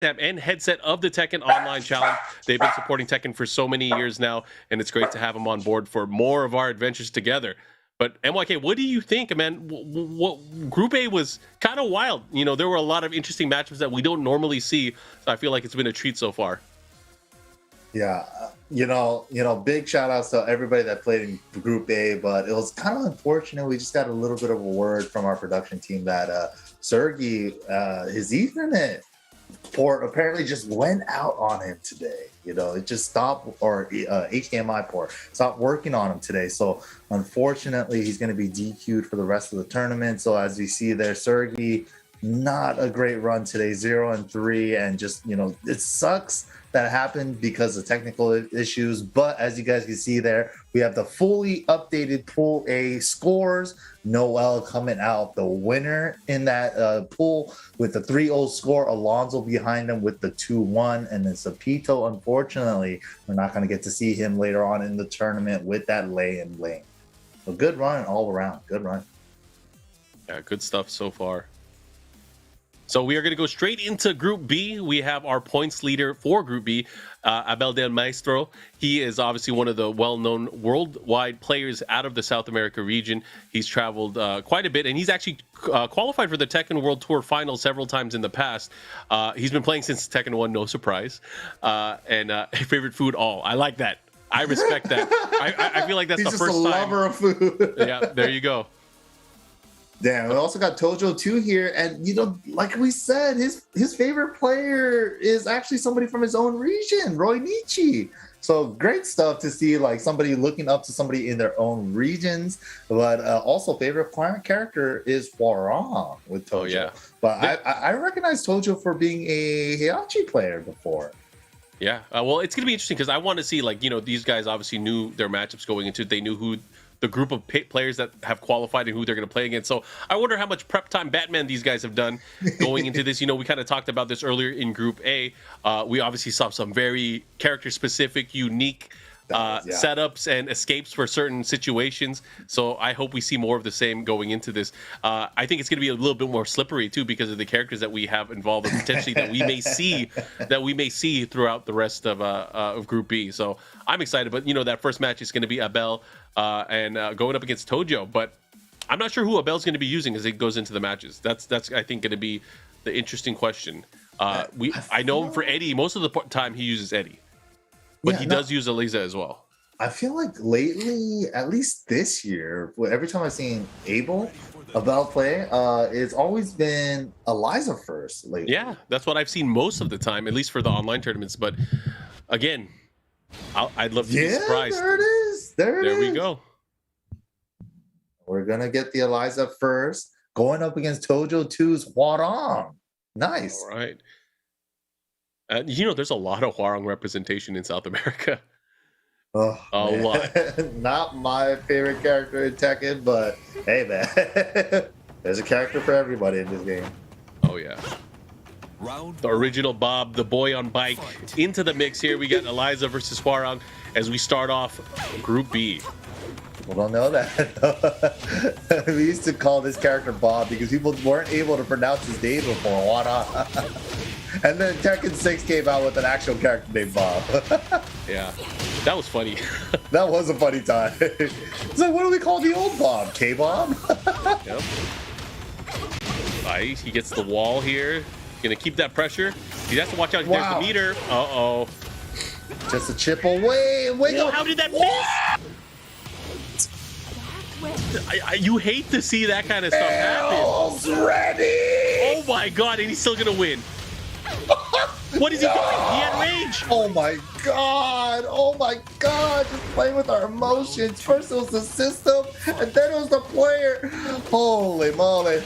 and headset of the Tekken Online Challenge. They've been supporting Tekken for so many years now, and it's great to have them on board for more of our adventures together. But MYK, what do you think, man? What Group A was kind of wild. You know, there were a lot of interesting matchups that we don't normally see. So I feel like it's been a treat so far. Yeah, big shout outs to everybody that played in Group A, but it was kind of unfortunate. We just got a little bit of a word from our production team that Sergey, his Ethernet port apparently just went out on him today. It just stopped, or HDMI port stopped working on him today. So unfortunately, he's going to be DQ'd for the rest of the tournament. So as we see there, Sergey, not a great run today, 0-3, and just it sucks that it happened because of technical issues. But as you guys can see there, we have the fully updated Pool A scores. Noel coming out the winner in that pool with the 3-0 score. Alonso behind him with the 2-1. And then Sapito, unfortunately, we're not going to get to see him later on in the tournament with that lay-in lane. A good run all around. Good run. Yeah, good stuff so far. So we are going to go straight into Group B. We have our points leader for Group B, Abel del Maestro. He is obviously one of the well-known worldwide players out of the South America region. He's traveled quite a bit, and he's actually qualified for the Tekken World Tour final several times in the past. He's been playing since Tekken 1, no surprise. And favorite food, all. I like that. I respect that. I feel like that's he's the first time. He's just a lover of food. Yeah, there you go. Damn, we also got Tojo 2 here, and like we said, his favorite player is actually somebody from his own region, Roy Nietzsche. So great stuff to see, like somebody looking up to somebody in their own regions. But also favorite character is Hwoarang with Tojo. Oh, yeah. But I recognize Tojo for being a Heihachi player before. Yeah, well, it's going to be interesting because I want to see, these guys obviously knew their matchups going into it. They knew who the group of players that have qualified and who they're going to play against. So I wonder how much prep time Batman these guys have done going into this. We kind of talked about this earlier in Group A. We obviously saw some very character-specific, unique setups and escapes for certain situations. So I hope we see more of the same going into this. I think it's going to be a little bit more slippery too because of the characters that we have involved and potentially that we may see throughout the rest of Group B. So I'm excited, but that first match is going to be Abel and going up against Tojo. But I'm not sure who Abel's going to be using as it goes into the matches. That's I think going to be the interesting question. I know him for Eddy. Most of the time he uses Eddy. But he does use Eliza as well. I feel like lately, at least this year, every time I've seen Abel play, it's always been Eliza first lately. Yeah, that's what I've seen most of the time, at least for the online tournaments. But again, I'd love to be surprised. There it is. There we go. We're going to get the Eliza first, going up against Tojo 2's Hwoarang. Nice. All right. There's a lot of Hwoarang representation in South America. Oh, a lot. Not my favorite character in Tekken, but hey, man, there's a character for everybody in this game. Oh, yeah. The original Bob, the boy on bike, into the mix here. We got Eliza versus Hwoarang as we start off Group B. People don't know that. We used to call this character Bob because people weren't able to pronounce his name before. Hwoarang. And then Tekken 6 came out with an actual character named Bob. Yeah, that was funny. That was a funny time. It's like, what do we call the old Bob? K-Bob? Yep. Nice. He gets the wall here. Gonna keep that pressure. He has to watch out. There's the meter. Uh-oh. Just a chip away. Whoa, how did that miss? You hate to see that kind of stuff happen. Ready. Oh my god, and he's still gonna win. What is he doing? He had rage. Oh my god. Oh my god. Just playing with our emotions. First it was the system, and then it was the player. Holy moly.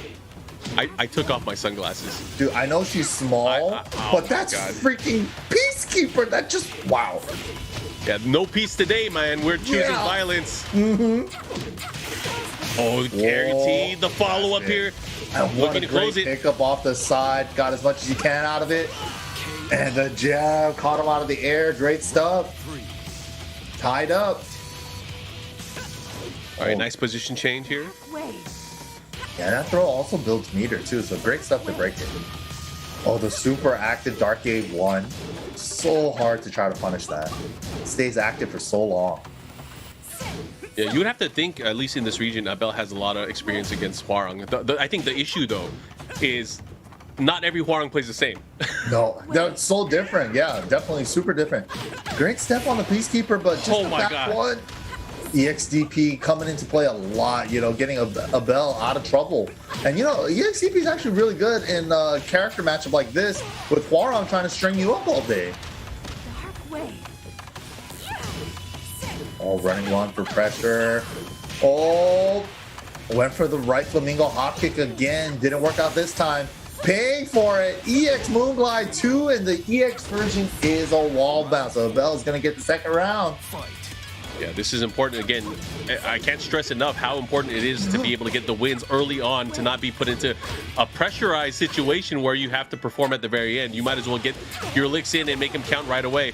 I took off my sunglasses. Dude, I know she's small, but that's freaking Peacekeeper. That just, wow. Yeah, no peace today, man. We're choosing violence. Mm-hmm. Oh, guaranteed the follow-up here. Looking to close it. Pick up off the side. Got as much as you can out of it. And the jab caught him out of the air. Great stuff. Tied up. All right, nice position change here. Yeah, that throw also builds meter too, so great stuff to break it. Oh, the super active Dark Gate 1. So hard to try to punish that. It stays active for so long. Yeah, you would have to think, at least in this region, Abel has a lot of experience against Hwoarang. I think the issue, though, is not every Hwoarang plays the same. No, they're so different. Yeah, definitely super different. Great step on the Peacekeeper, but just that one. EXDP coming into play a lot, you know, getting Abel out of trouble. And, you know, EXDP is actually really good in a character matchup like this with Hwoarang trying to string you up all day. Oh, running one for pressure. Oh, went for the right flamingo hop kick again. Didn't work out this time. Paying for it. EX Moonglide 2, and the EX version is a wall bounce. So Abel is going to get the second round. Yeah, this is important. Again, I can't stress enough how important it is to be able to get the wins early on, to not be put into a pressurized situation where you have to perform at the very end. You might as well get your licks in and make them count right away.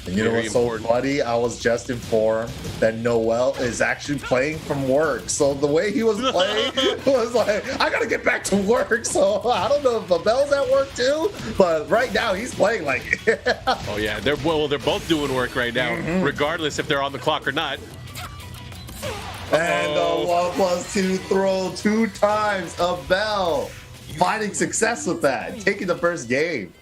And you know what's so funny? I was just informed that Noel is actually playing from work. So the way he was playing was like, I gotta get back to work. So I don't know if Abel's at work too, but right now he's playing like. Oh yeah, they're both doing work right now, regardless if they're on the clock or not. And a 1+2 throw 2 times. Abel finding success with that, taking the first game.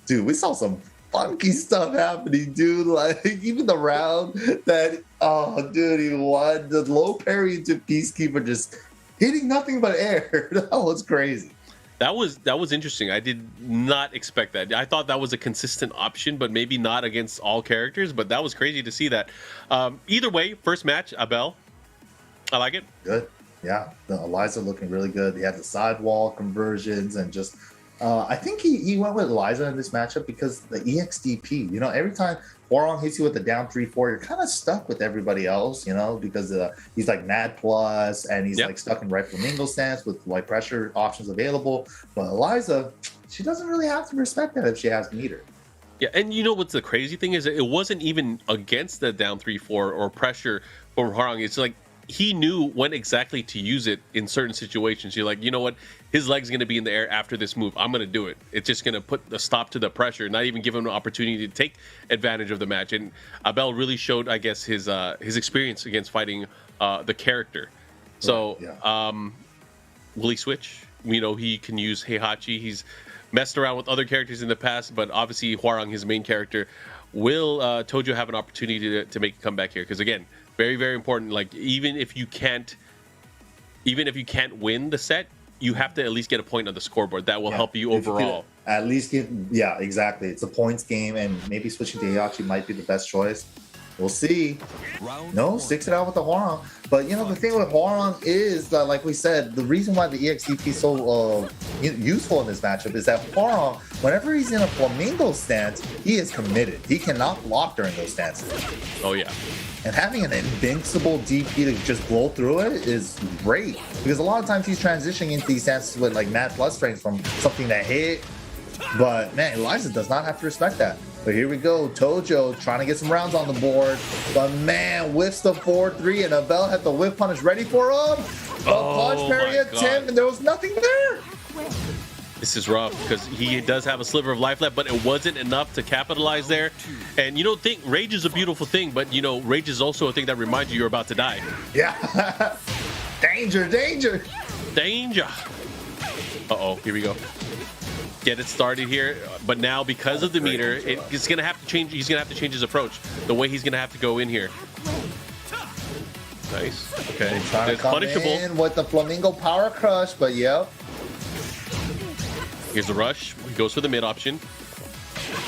Dude, we saw some funky stuff happening, dude. Like, even the round that, oh, dude, he won. The low parry into Peacekeeper, just hitting nothing but air. That was crazy. That was interesting. I did not expect that. I thought that was a consistent option, but maybe not against all characters. But that was crazy to see that. Either way, first match, Abel. I like it. Good. Yeah. The Eliza looking really good. He had the sidewall conversions and just... I think he went with Eliza in this matchup because the EXDP, you know, every time Hwoarang hits you with the down 3-4, you're kind of stuck with everybody else, you know, because he's like Mad Plus and he's like stuck in right flamingo stance with like pressure options available. But Eliza, she doesn't really have to respect that if she has meter. Yeah, and you know what's the crazy thing is, it wasn't even against the down 3-4 or pressure for Hwoarang. It's like he knew when exactly to use it in certain situations. You're like, you know what? His leg's going to be in the air after this move. I'm going to do it. It's just going to put a stop to the pressure, not even give him an opportunity to take advantage of the match. And Abel really showed, I guess, his experience against fighting the character. So, will he switch? You know, he can use Heihachi. He's messed around with other characters in the past, but obviously Hwoarang, his main character. Will Tojo have an opportunity to make a comeback here? Because again, very, very important. Like, even if you can't win the set, you have to at least get a point on the scoreboard. That will help you overall. At least get, exactly. It's a points game, and maybe switching to Heihachi might be the best choice. We'll see. No, sticks it out with the Hwoarang. But, you know, the thing with Hwoarang is that, like we said, the reason why the EXDP is so useful in this matchup is that Hwoarang, whenever he's in a flamingo stance, he is committed. He cannot block during those stances. Oh, yeah. And having an invincible DP to just blow through it is great. Because a lot of times he's transitioning into these stances with, like, Mad Plus frames from something that hit. But, man, Eliza does not have to respect that. But here we go, Tojo trying to get some rounds on the board. But man, whiffs the 4-3, and Abel had the whiff punish ready for him. Punch parry attempt, and there was nothing there. This is rough because he does have a sliver of life left, but it wasn't enough to capitalize there. And you don't think rage is a beautiful thing, but you know, rage is also a thing that reminds you you're about to die. Yeah. Danger, danger. Danger. Uh-oh, here we go. Get it started here, but now because of the meter, it's gonna have to change. He's gonna have to change his approach, the way he's gonna have to go in here. Nice. Okay. It's punishable in with the flamingo power crush, but yep. Here's the rush. He goes for the mid option.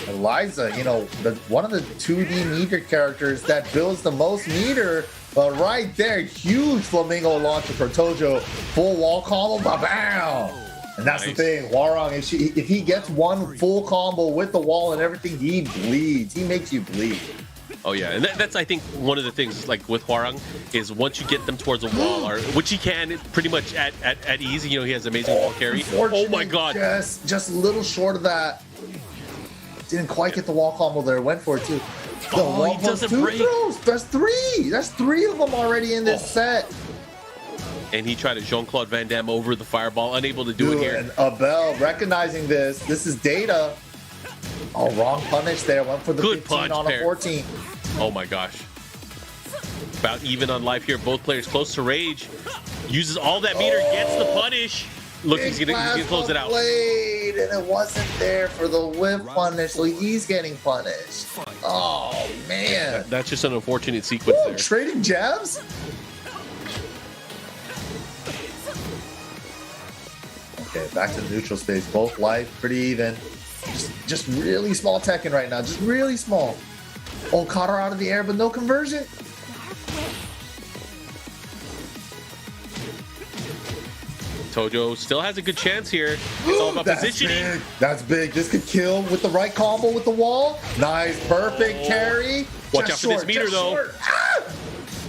Eliza, you know, one of the 2D meter characters that builds the most meter. But right there, huge flamingo launcher for Tojo. Full wall combo, ba-bam! And that's the thing, Hwoarang, if he gets one full combo with the wall and everything, he bleeds. He makes you bleed. Oh yeah, and that's I think one of the things like with Hwoarang is once you get them towards a wall, or which he can pretty much at ease. You know, he has amazing wall carry. Oh my god! Just a little short of that. Didn't quite get the wall combo there. Went for it too. Oh, he doesn't break. Throws. That's three. That's three of them already in this set. and he tried to Jean-Claude Van Damme over the fireball, unable to do it here. And Abel recognizing this is data. Oh, wrong punish there. Went for the Good 15 punch, on a Pear. 14. Oh my gosh. About even on life here. Both players close to rage. Uses all that meter, gets the punish. Look, he's gonna close it out. Blade, and it wasn't there for the whip punish, so he's getting punished. Oh man, That's just an unfortunate sequence there. Trading jabs. Okay, back to the neutral space. Both life, pretty even. Just really small Tekken right now. Just really small. Oh, caught her out of the air, but no conversion. Tojo still has a good chance here. It's all about positioning. Big. That's big. This could kill with the right combo with the wall. Nice, perfect carry. Watch out for this meter, though. Ah!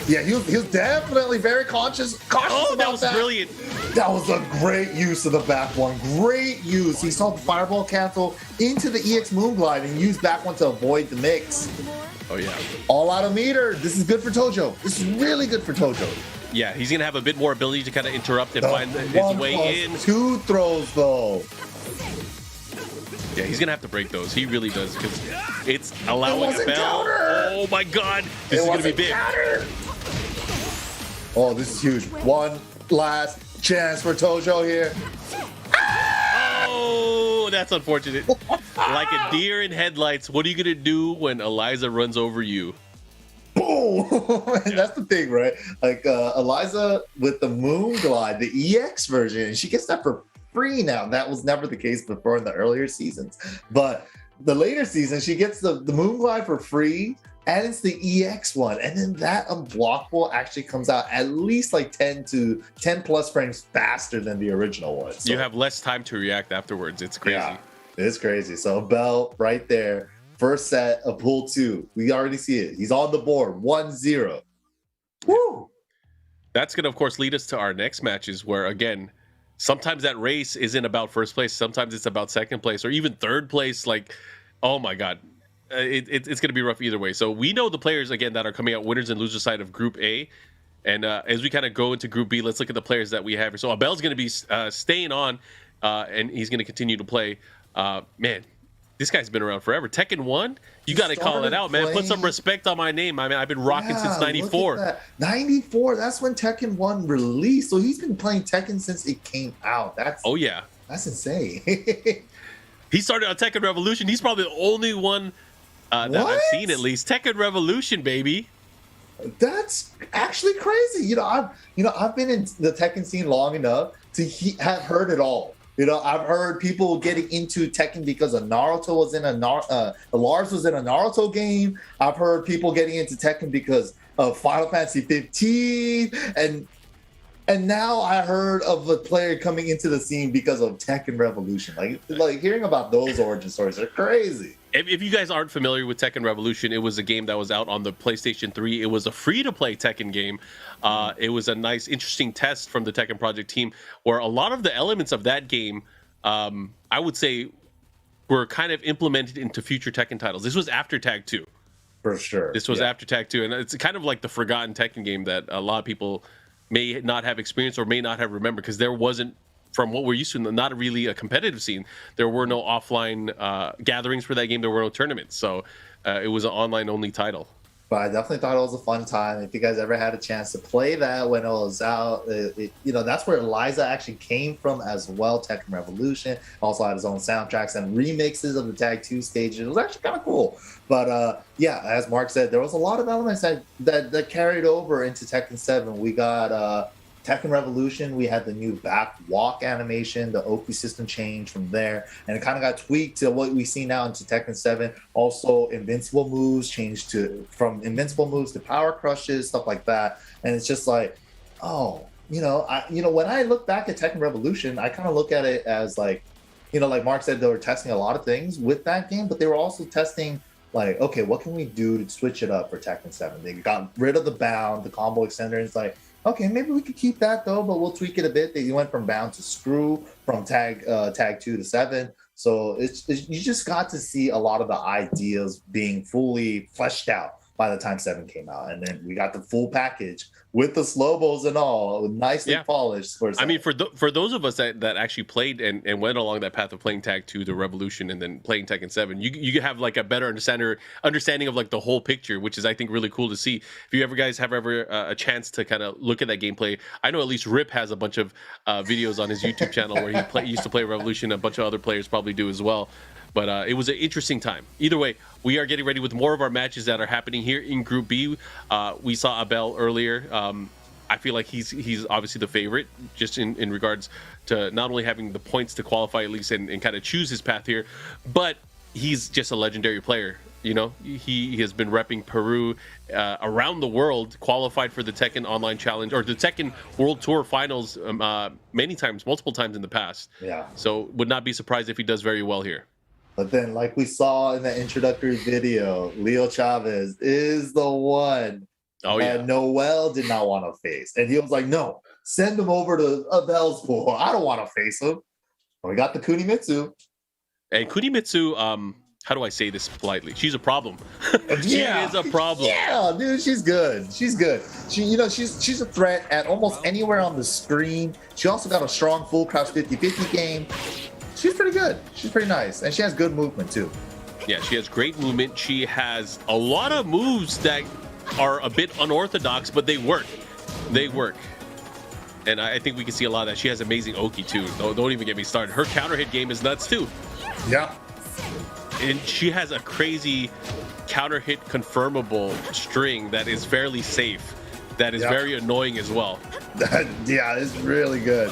Yeah, he was definitely very cautious Oh, that about was brilliant. That was a great use of the back one. Great use. He saw the fireball cancel into the EX Moonglide and used back one to avoid the mix. Oh, yeah. All out of meter. This is good for Tojo. This is really good for Tojo. Yeah, he's going to have a bit more ability to kind of interrupt and find his way in. 2 throws, though. Yeah, he's going to have to break those. He really does, because it's allowing a bell. Counter. Oh, my God. This is going to be big. Counter. Oh, this is huge. One last chance for Tojo here. Oh, that's unfortunate. Like a deer in headlights, what are you going to do when Eliza runs over you? Boom! And that's the thing, right? Like Eliza with the Moonglide, the EX version, she gets that for free now. That was never the case before in the earlier seasons. But the later seasons, she gets the Moonglide for free, and it's the EX one. And then that unblockable actually comes out at least like 10 plus frames faster than the original one. So, you have less time to react afterwards. It's crazy. Yeah, it's crazy. So Bell right there. First set of pool 2. We already see it. He's on the board. 1-0. Woo! That's going to, of course, lead us to our next matches where, again, sometimes that race isn't about first place. Sometimes it's about second place or even third place. Like, oh, my God. It's going to be rough either way. So we know the players, again, that are coming out winners and losers side of Group A. And as we kind of go into Group B, let's look at the players that we have here. So Abel's going to be staying on, and he's going to continue to play. Man, this guy's been around forever. Tekken 1, you got to call it out, man. Put some respect on my name. I mean, I've been rocking since 94. 94, that's when Tekken 1 released. So he's been playing Tekken since it came out. Oh, yeah. That's insane. He started on Tekken Revolution. He's probably the only one that I've seen, at least. Tekken Revolution, baby. That's actually crazy. I've been in the Tekken scene long enough to have heard it all. I've heard people getting into Tekken because of Naruto was in Lars was in a Naruto game. I've heard people getting into Tekken because of Final Fantasy 15, and now I heard of a player coming into the scene because of Tekken Revolution. Like hearing about those origin stories are crazy. If you guys aren't familiar with Tekken Revolution, it was a game that was out on the PlayStation 3. It was a free-to-play Tekken game. It was a nice, interesting test from the Tekken Project team where a lot of the elements of that game, I would say, were kind of implemented into future Tekken titles. This was after Tag 2. For sure. This was after Tag 2. And it's kind of like the forgotten Tekken game that a lot of people may not have experienced or may not have remembered because there wasn't, from what we're used to, not really a competitive scene. There were no offline gatherings for that game. There were no tournaments. So it was an online-only title. But I definitely thought it was a fun time. If you guys ever had a chance to play that when it was out, that's where Eliza actually came from as well. Tekken Revolution also had his own soundtracks and remixes of the Tag 2 stages. It was actually kind of cool. But as Mark said, there was a lot of elements that carried over into Tekken 7. We got Tekken Revolution, we had the new back walk animation, the Oki system changed from there, and it kind of got tweaked to what we see now into Tekken 7. Also, invincible moves changed from invincible moves to power crushes, stuff like that. And it's just like, when I look back at Tekken Revolution, I kind of look at it as like Mark said, they were testing a lot of things with that game, but they were also testing like, okay, what can we do to switch it up for Tekken 7? They got rid of the bound, the combo extender, and it's like, okay, maybe we could keep that though, but we'll tweak it a bit. They went from bound to screw, from tag 2 to 7. So you just got to see a lot of the ideas being fully fleshed out by the time 7 came out. And then we got the full package with the slow-mos and all, nicely polished. I mean, for those of us that actually played and went along that path of playing Tag 2 to Revolution and then playing Tekken 7, you have like a better understanding of like the whole picture, which is I think really cool to see. If you guys have ever a chance to kind of look at that gameplay, I know at least Rip has a bunch of videos on his YouTube channel where he used to play Revolution. A bunch of other players probably do as well. But it was an interesting time. Either way, we are getting ready with more of our matches that are happening here in Group B. We saw Abel earlier. I feel like he's obviously the favorite, just in regards to not only having the points to qualify at least and kind of choose his path here, but he's just a legendary player. You know, he has been repping Peru around the world, qualified for the Tekken Online Challenge or the Tekken World Tour Finals multiple times in the past. Yeah. So would not be surprised if he does very well here. But then, like we saw in the introductory video, Leoxaves is the one that Noel did not want to face. And he was like, no, send him over to Abel's pool. I don't want to face him. And we got the Kunimitsu. And Kunimitsu, how do I say this politely? She's a problem. She is a problem. Yeah, dude, she's good. She's good. She's a threat at almost anywhere on the screen. She also got a strong full crouch 50-50 game. She's pretty good. She's pretty nice. And she has good movement, too. Yeah, she has great movement. She has a lot of moves that are a bit unorthodox, but they work. They work. And I think we can see a lot of that. She has amazing Oki, too. Don't even get me started. Her counter hit game is nuts, too. Yeah. And she has a crazy counter hit confirmable string that is fairly safe. That is very annoying as well. Yeah, it's really good.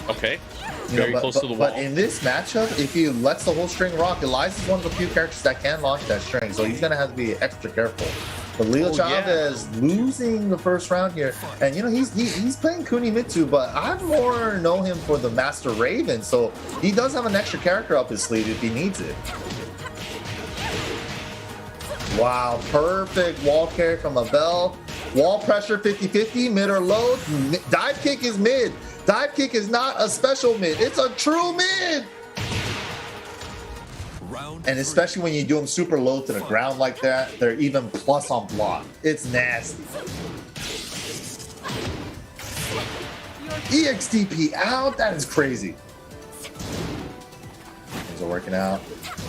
Okay. Very close to the wall. But in this matchup, if he lets the whole string rock, Eliza is one of the few characters that can launch that string, so he's going to have to be extra careful. But Leoxaves losing the first round here, and he's playing Kunimitsu, but I more know him for the Master Raven, so he does have an extra character up his sleeve if he needs it. Wow, perfect wall carry from Abel. Wall pressure 50-50, mid or low. Dive kick is mid. Dive kick is not a special mid. It's a true mid. And especially when you do them super low to the ground like that, they're even plus on block. It's nasty. EXTP out? That is crazy. Things are working out.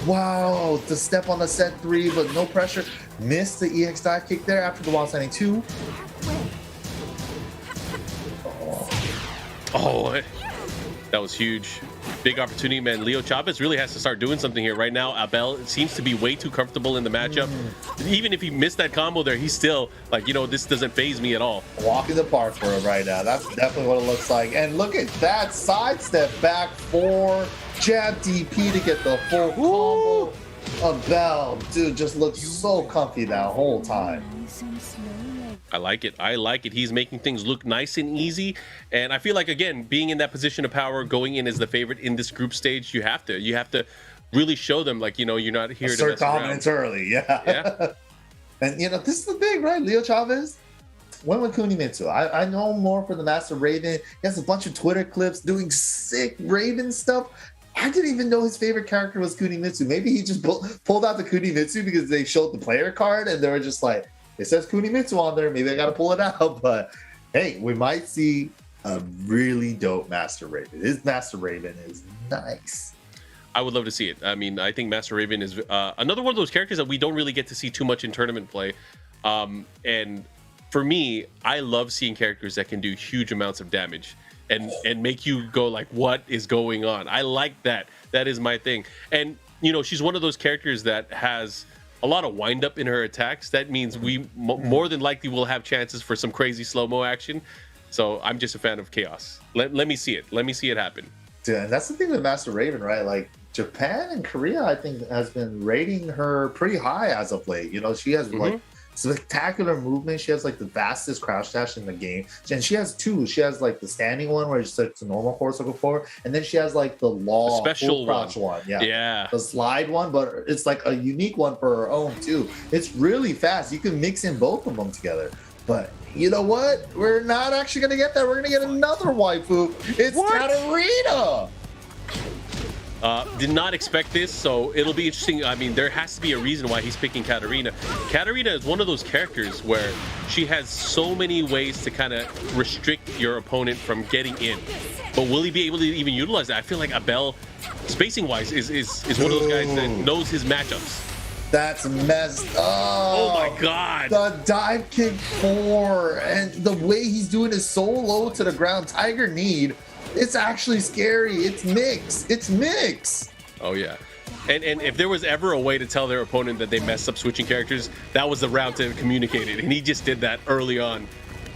Wow, the step on the set 3, but no pressure. Missed the EX dive kick there after the 172. Oh, that was huge. Big opportunity, man. Leoxaves really has to start doing something here. Right now, Abel seems to be way too comfortable in the matchup. Even if he missed that combo there, he's still like, this doesn't phase me at all. Walk in the park for him right now. That's definitely what it looks like. And look at that sidestep back 4, jab DP to get the full combo. Abel, dude, just looks so comfy that whole time. I like it. I like it. He's making things look nice and easy. And I feel like, again, being in that position of power, going in as the favorite in this group stage, you have to really show them, like, you're not here to assert dominance early. Yeah. And, this is the thing, right? Leoxaves went with Kunimitsu. I know more for the Master Raven. He has a bunch of Twitter clips doing sick Raven stuff. I didn't even know his favorite character was Kunimitsu. Maybe he just pulled out the Kunimitsu because they showed the player card and they were just like, it says Kunimitsu on there. Maybe I got to pull it out. But hey, we might see a really dope Master Raven. His Master Raven is nice. I would love to see it. I mean, I think Master Raven is another one of those characters that we don't really get to see too much in tournament play. And for me, I love seeing characters that can do huge amounts of damage and make you go like, what is going on? I like that. That is my thing. And, she's one of those characters that has a lot of wind up in her attacks. That means we more than likely will have chances for some crazy slow-mo action. So I'm just a fan of chaos. Let me see it. Let me see it happen. Yeah, and that's the thing with Master Raven, right? Like Japan and Korea, I think, has been rating her pretty high as of late. She has like spectacular movement. She has like the fastest crouch dash in the game, and she has 2. She has like the standing one where it's like the normal horizontal forward, and then she has like the special crouch one. Yeah, the slide one, but it's like a unique one for her own too. It's really fast. You can mix in both of them together. But you know what? We're not actually gonna get that. We're gonna get another waifu. It's Katarina. Did not expect this, so it'll be interesting. I mean, there has to be a reason why he's picking Katarina. Katarina is one of those characters where she has so many ways to kind of restrict your opponent from getting in. But will he be able to even utilize that? I feel like Abel, spacing-wise, is one of those guys that knows his matchups. That's messed up. Oh my god. The dive kick 4 and the way he's doing is so low to the ground. Tiger need. It's actually scary. It's mix. It's mix. Oh yeah. And if there was ever a way to tell their opponent that they messed up switching characters, that was the route to communicate it. And he just did that early on.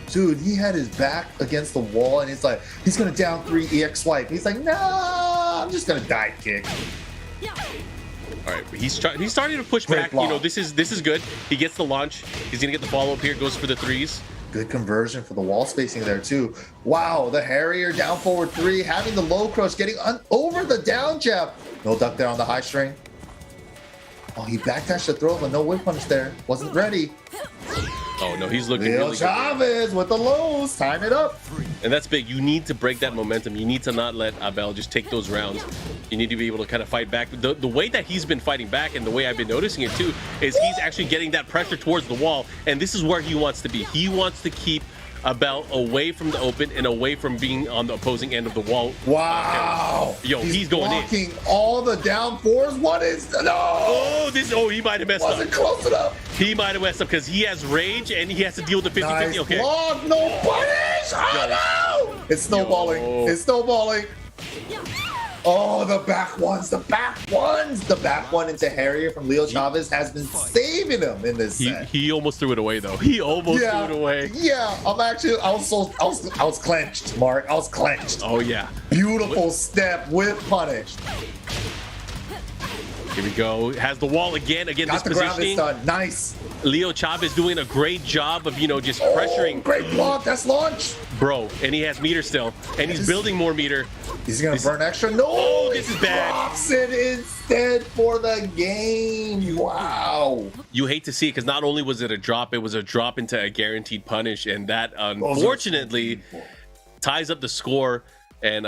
Dude, he had his back against the wall and it's like, he's gonna down 3 EX swipe. He's like, nah, I'm just gonna dive kick. All right, he's starting to push Great back. block. You know, this is good. He gets the launch. He's gonna get the follow up here. Goes for the 3s. Good conversion for the wall spacing there too. Wow, the Harrier down forward 3, having the low crush, getting over the down jab. No duck there on the high string. Oh, he backdashed the throw, but no whip punch there. Wasn't ready. Oh no, he's looking really good. Leoxaves with the lows, time it up. And that's big. You need to break that momentum. You need to not let Abel just take those rounds. You need to be able to kind of fight back. The way that he's been fighting back and the way I've been noticing it too is he's actually getting that pressure towards the wall. And this is where he wants to be. He wants to keep Abel away from the open and away from being on the opposing end of the wall. Wow. Yo, he's going blocking all the down 4s. What is the he might have messed up. Wasn't close enough. He might have messed up because he has rage and he has to deal with the 50-50. Nice Okay. block, no punish. Oh no! It's snowballing. Yo. It's snowballing. Oh, the back ones, the back ones. The back one into Harrier from Leoxaves has been saving him in this set. He almost threw it away though. He almost threw it away. Yeah, I was clenched, Mark. I was clenched. Oh yeah. Beautiful step with punish. Here we go. Has the wall again. Again, Got this the ground positioning. is done. Nice. Leoxaves doing a great job of, you know, just pressuring. Great block. That's launch. Bro, and he has meter still. And he's building more meter. He's going to burn extra. No. Oh, this is bad. Drops it instead for the game. Wow. You hate to see it because not only was it a drop, it was a drop into a guaranteed punish. And that, unfortunately, ties up the score. And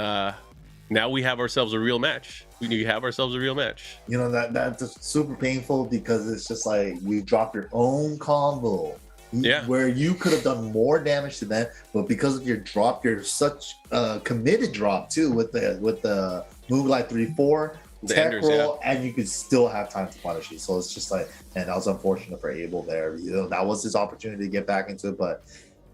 now we have ourselves a real match. We have ourselves a real match. You know, that's super painful because it's just like you dropped your own combo. Yeah. Where you could have done more damage to them, but because of your drop, you're such a committed drop too with the Moonlight 3-4 tech roll, and you could still have time to punish you. So it's just like, and that was unfortunate for Abel there. You know, that was his opportunity to get back into it, but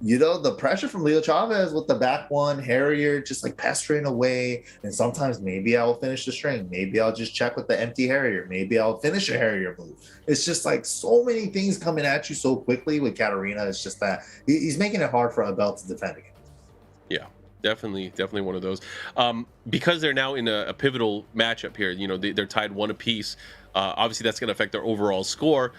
you know, the pressure from Leoxaves with the back one, Harrier just like pestering away. And sometimes maybe I will finish the string. Maybe I'll just check with the empty Harrier. Maybe I'll finish a Harrier move. It's just like so many things coming at you so quickly with Katarina. It's just that he's making it hard for Abel to defend against. Yeah, definitely one of those. Because they're now in a pivotal matchup here, you know, they're tied 1 apiece. Obviously, that's going to affect their overall score.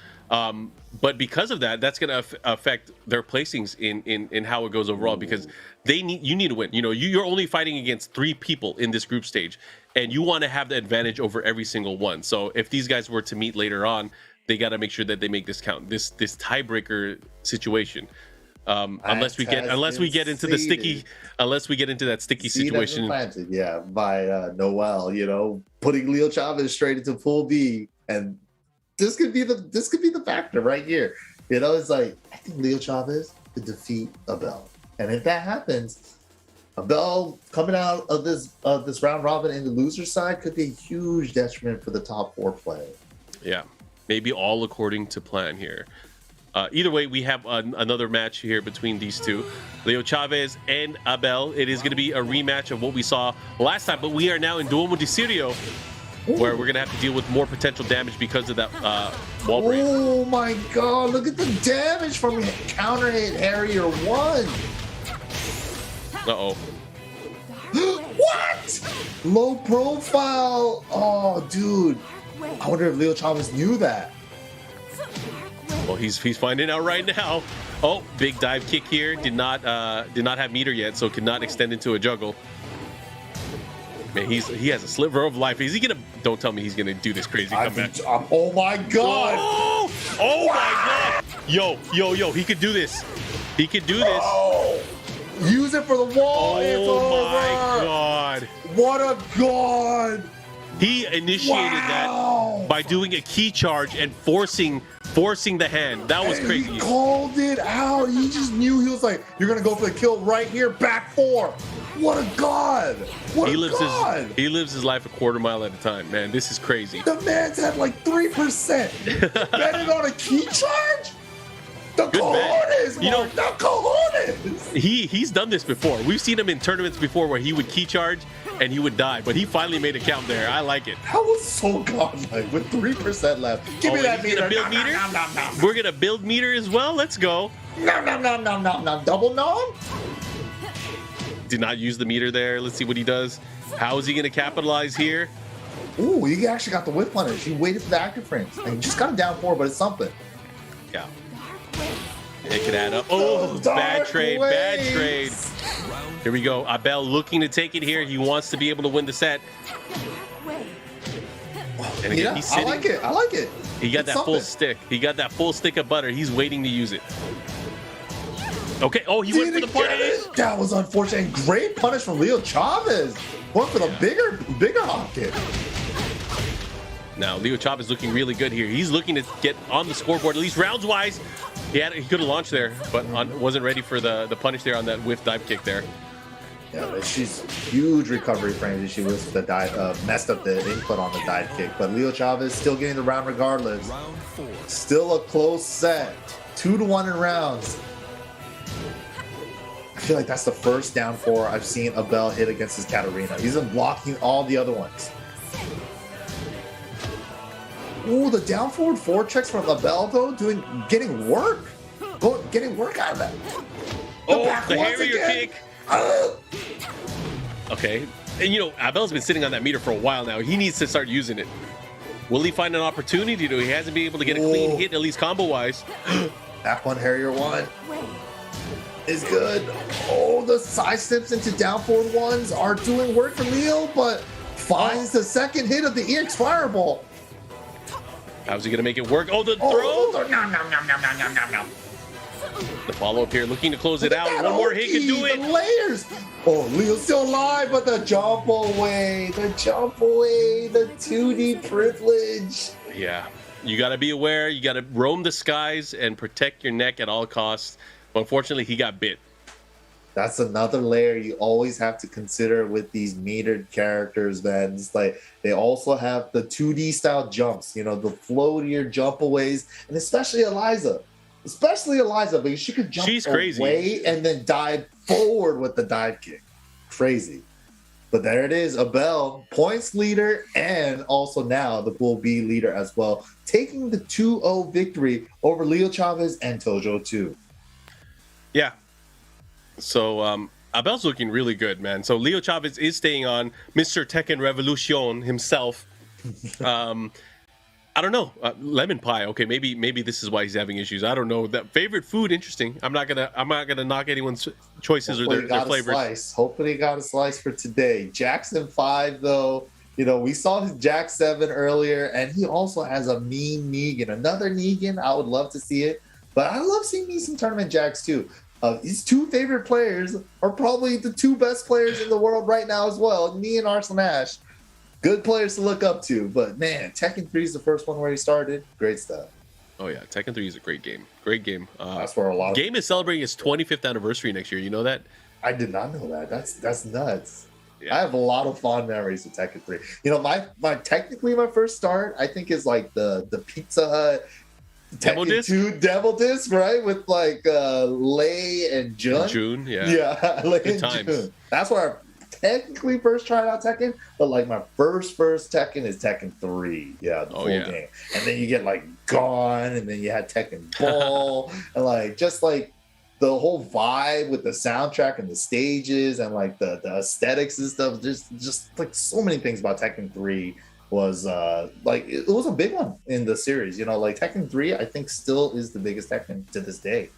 But because of that, that's going to affect their placings in how it goes overall, because you need to win. You know, you're only fighting against 3 people in this group stage, and you want to have the advantage over every single one. So if these guys were to meet later on, they got to make sure that they make this count. This tiebreaker situation. Unless we get into that sticky situation. Yeah, by Noel, you know, putting Leoxaves straight into pool B, and this could be the factor right here. You know, it's like I think Leoxaves could defeat Abel, and if that happens, Abel coming out of this round robin in the loser side could be a huge detriment for the top 4 play. Yeah, maybe all according to plan here. Either way, we have another match here between these two, Leoxaves and Abel. It is going to be a rematch of what we saw last time, but we are now in Duomo di Sirio, where we're going to have to deal with more potential damage because of that wall break. Oh my god, look at the damage from counter hit Harrier 1. Uh-oh. What? Low profile. Oh, dude. I wonder if Leoxaves knew that. Well, he's finding out right now. Oh, big dive kick here. Did not have meter yet, so could not extend into a juggle. Man, he has a sliver of life. Is he gonna? Don't tell me he's gonna do this crazy comeback. Oh my god! Oh my god! Yo! He could do this. He could do this. Oh, use it for the wall. Oh it's over. My god! What a god! He initiated that by doing a key charge and forcing the hand. That was crazy. He called it out. He just knew. He was like, "You're gonna go for the kill right here, back 4." What a god! What a god! He lives his life a quarter mile at a time, man. This is crazy. The man's had like 3%. Betting on a key charge. The cojones, you know, the cojones. He's done this before. We've seen him in tournaments before where he would key charge and he would die, but he finally made a count there. I like it. That was so godlike with 3% left. Give me that meter. Build meter? We're gonna build meter as well. Let's go. No. Double nom. Did not use the meter there. Let's see what he does. How is he gonna capitalize here? Ooh, he actually got the whip punish. He waited for the active frames. And he just got him down 4, but it's something. Yeah. It could add up. Oh, bad trade. Here we go. Abel looking to take it here. He wants to be able to win the set. And again, he's sitting. I like it. He got that full stick. He got that full stick of butter. He's waiting to use it. Okay. Oh, he went for the punish. That was unfortunate. And great punish from Leoxaves. Went for the bigger hop kick. Now, Leoxaves looking really good here. He's looking to get on the scoreboard, at least rounds-wise. He could have launched there, but wasn't ready for the punish there on that whiff dive kick there. Yeah, but she's huge recovery frames as she was the dive, messed up the input on the dive kick. But Leoxaves still getting the round regardless. Still a close set. 2-1 in rounds. I feel like that's the first down 4 I've seen Abel hit against his Katarina. He's been blocking all the other ones. Ooh, the down forward 4 checks from Abel though, getting work out of that. The hairier kick. Okay, and you know Abel's been sitting on that meter for a while now. He needs to start using it. Will he find an opportunity to? He hasn't been able to get a clean hit, at least combo wise. Back 1 hairier 1 is good. Oh, the side steps into down forward 1s are doing work for Leo, but finds the second hit of the EX Fireball. How's he gonna make it work? Oh, the throw! No. The follow-up here, looking to close it out. One more hit can do it. The layers. Oh, Leo's still alive, but the jump away. The 2D privilege. Yeah, you gotta be aware. You gotta roam the skies and protect your neck at all costs. But unfortunately, he got bit. That's another layer you always have to consider with these metered characters, man. It's like they also have the 2D style jumps, you know, the floatier jump aways, and especially Eliza, because she could jump away and then dive forward with the dive kick. Crazy. But there it is, Abel, points leader, and also now the Pool B leader as well, taking the 2-0 victory over Leoxaves and Tojo 2. Yeah. So Abel's looking really good, man. So Leoxaves is staying on. Mr. Tekken Revolution himself. I don't know. Lemon pie. Okay, maybe this is why he's having issues. I don't know. That favorite food, interesting. I'm not gonna knock anyone's choices or their flavors. Hopefully he got a slice for today. Jackson 5 though. You know, we saw his Jack 7 earlier, and he also has a mean Negan. Another Negan. I would love to see it. But I love seeing me some tournament Jacks too. His 2 favorite players are probably the 2 best players in the world right now as well. Me and Arsenal Nash. Good players to look up to. But man, Tekken 3 is the first one where he started. Great stuff. Oh yeah, Tekken 3 is a great game. Great game. That's where a lot of game is celebrating its 25th anniversary next year. You know that? I did not know that. That's nuts. Yeah. I have a lot of fond memories of Tekken 3. You know, my first start, I think, is like the Pizza Hut Devil Disc? 2 Devil Disc, right? With like Lei and Jun. June, yeah. Yeah, Lei and times. Jun. That's where I technically first tried out Tekken, but like my first Tekken is Tekken 3. Yeah, the full game. And then you get like Gone, and then you had Tekken Ball, and like just like the whole vibe with the soundtrack and the stages and like the aesthetics and stuff. Just like so many things about Tekken 3 was like it was a big one in the series. You know, like Tekken 3 I think still is the biggest Tekken to this day.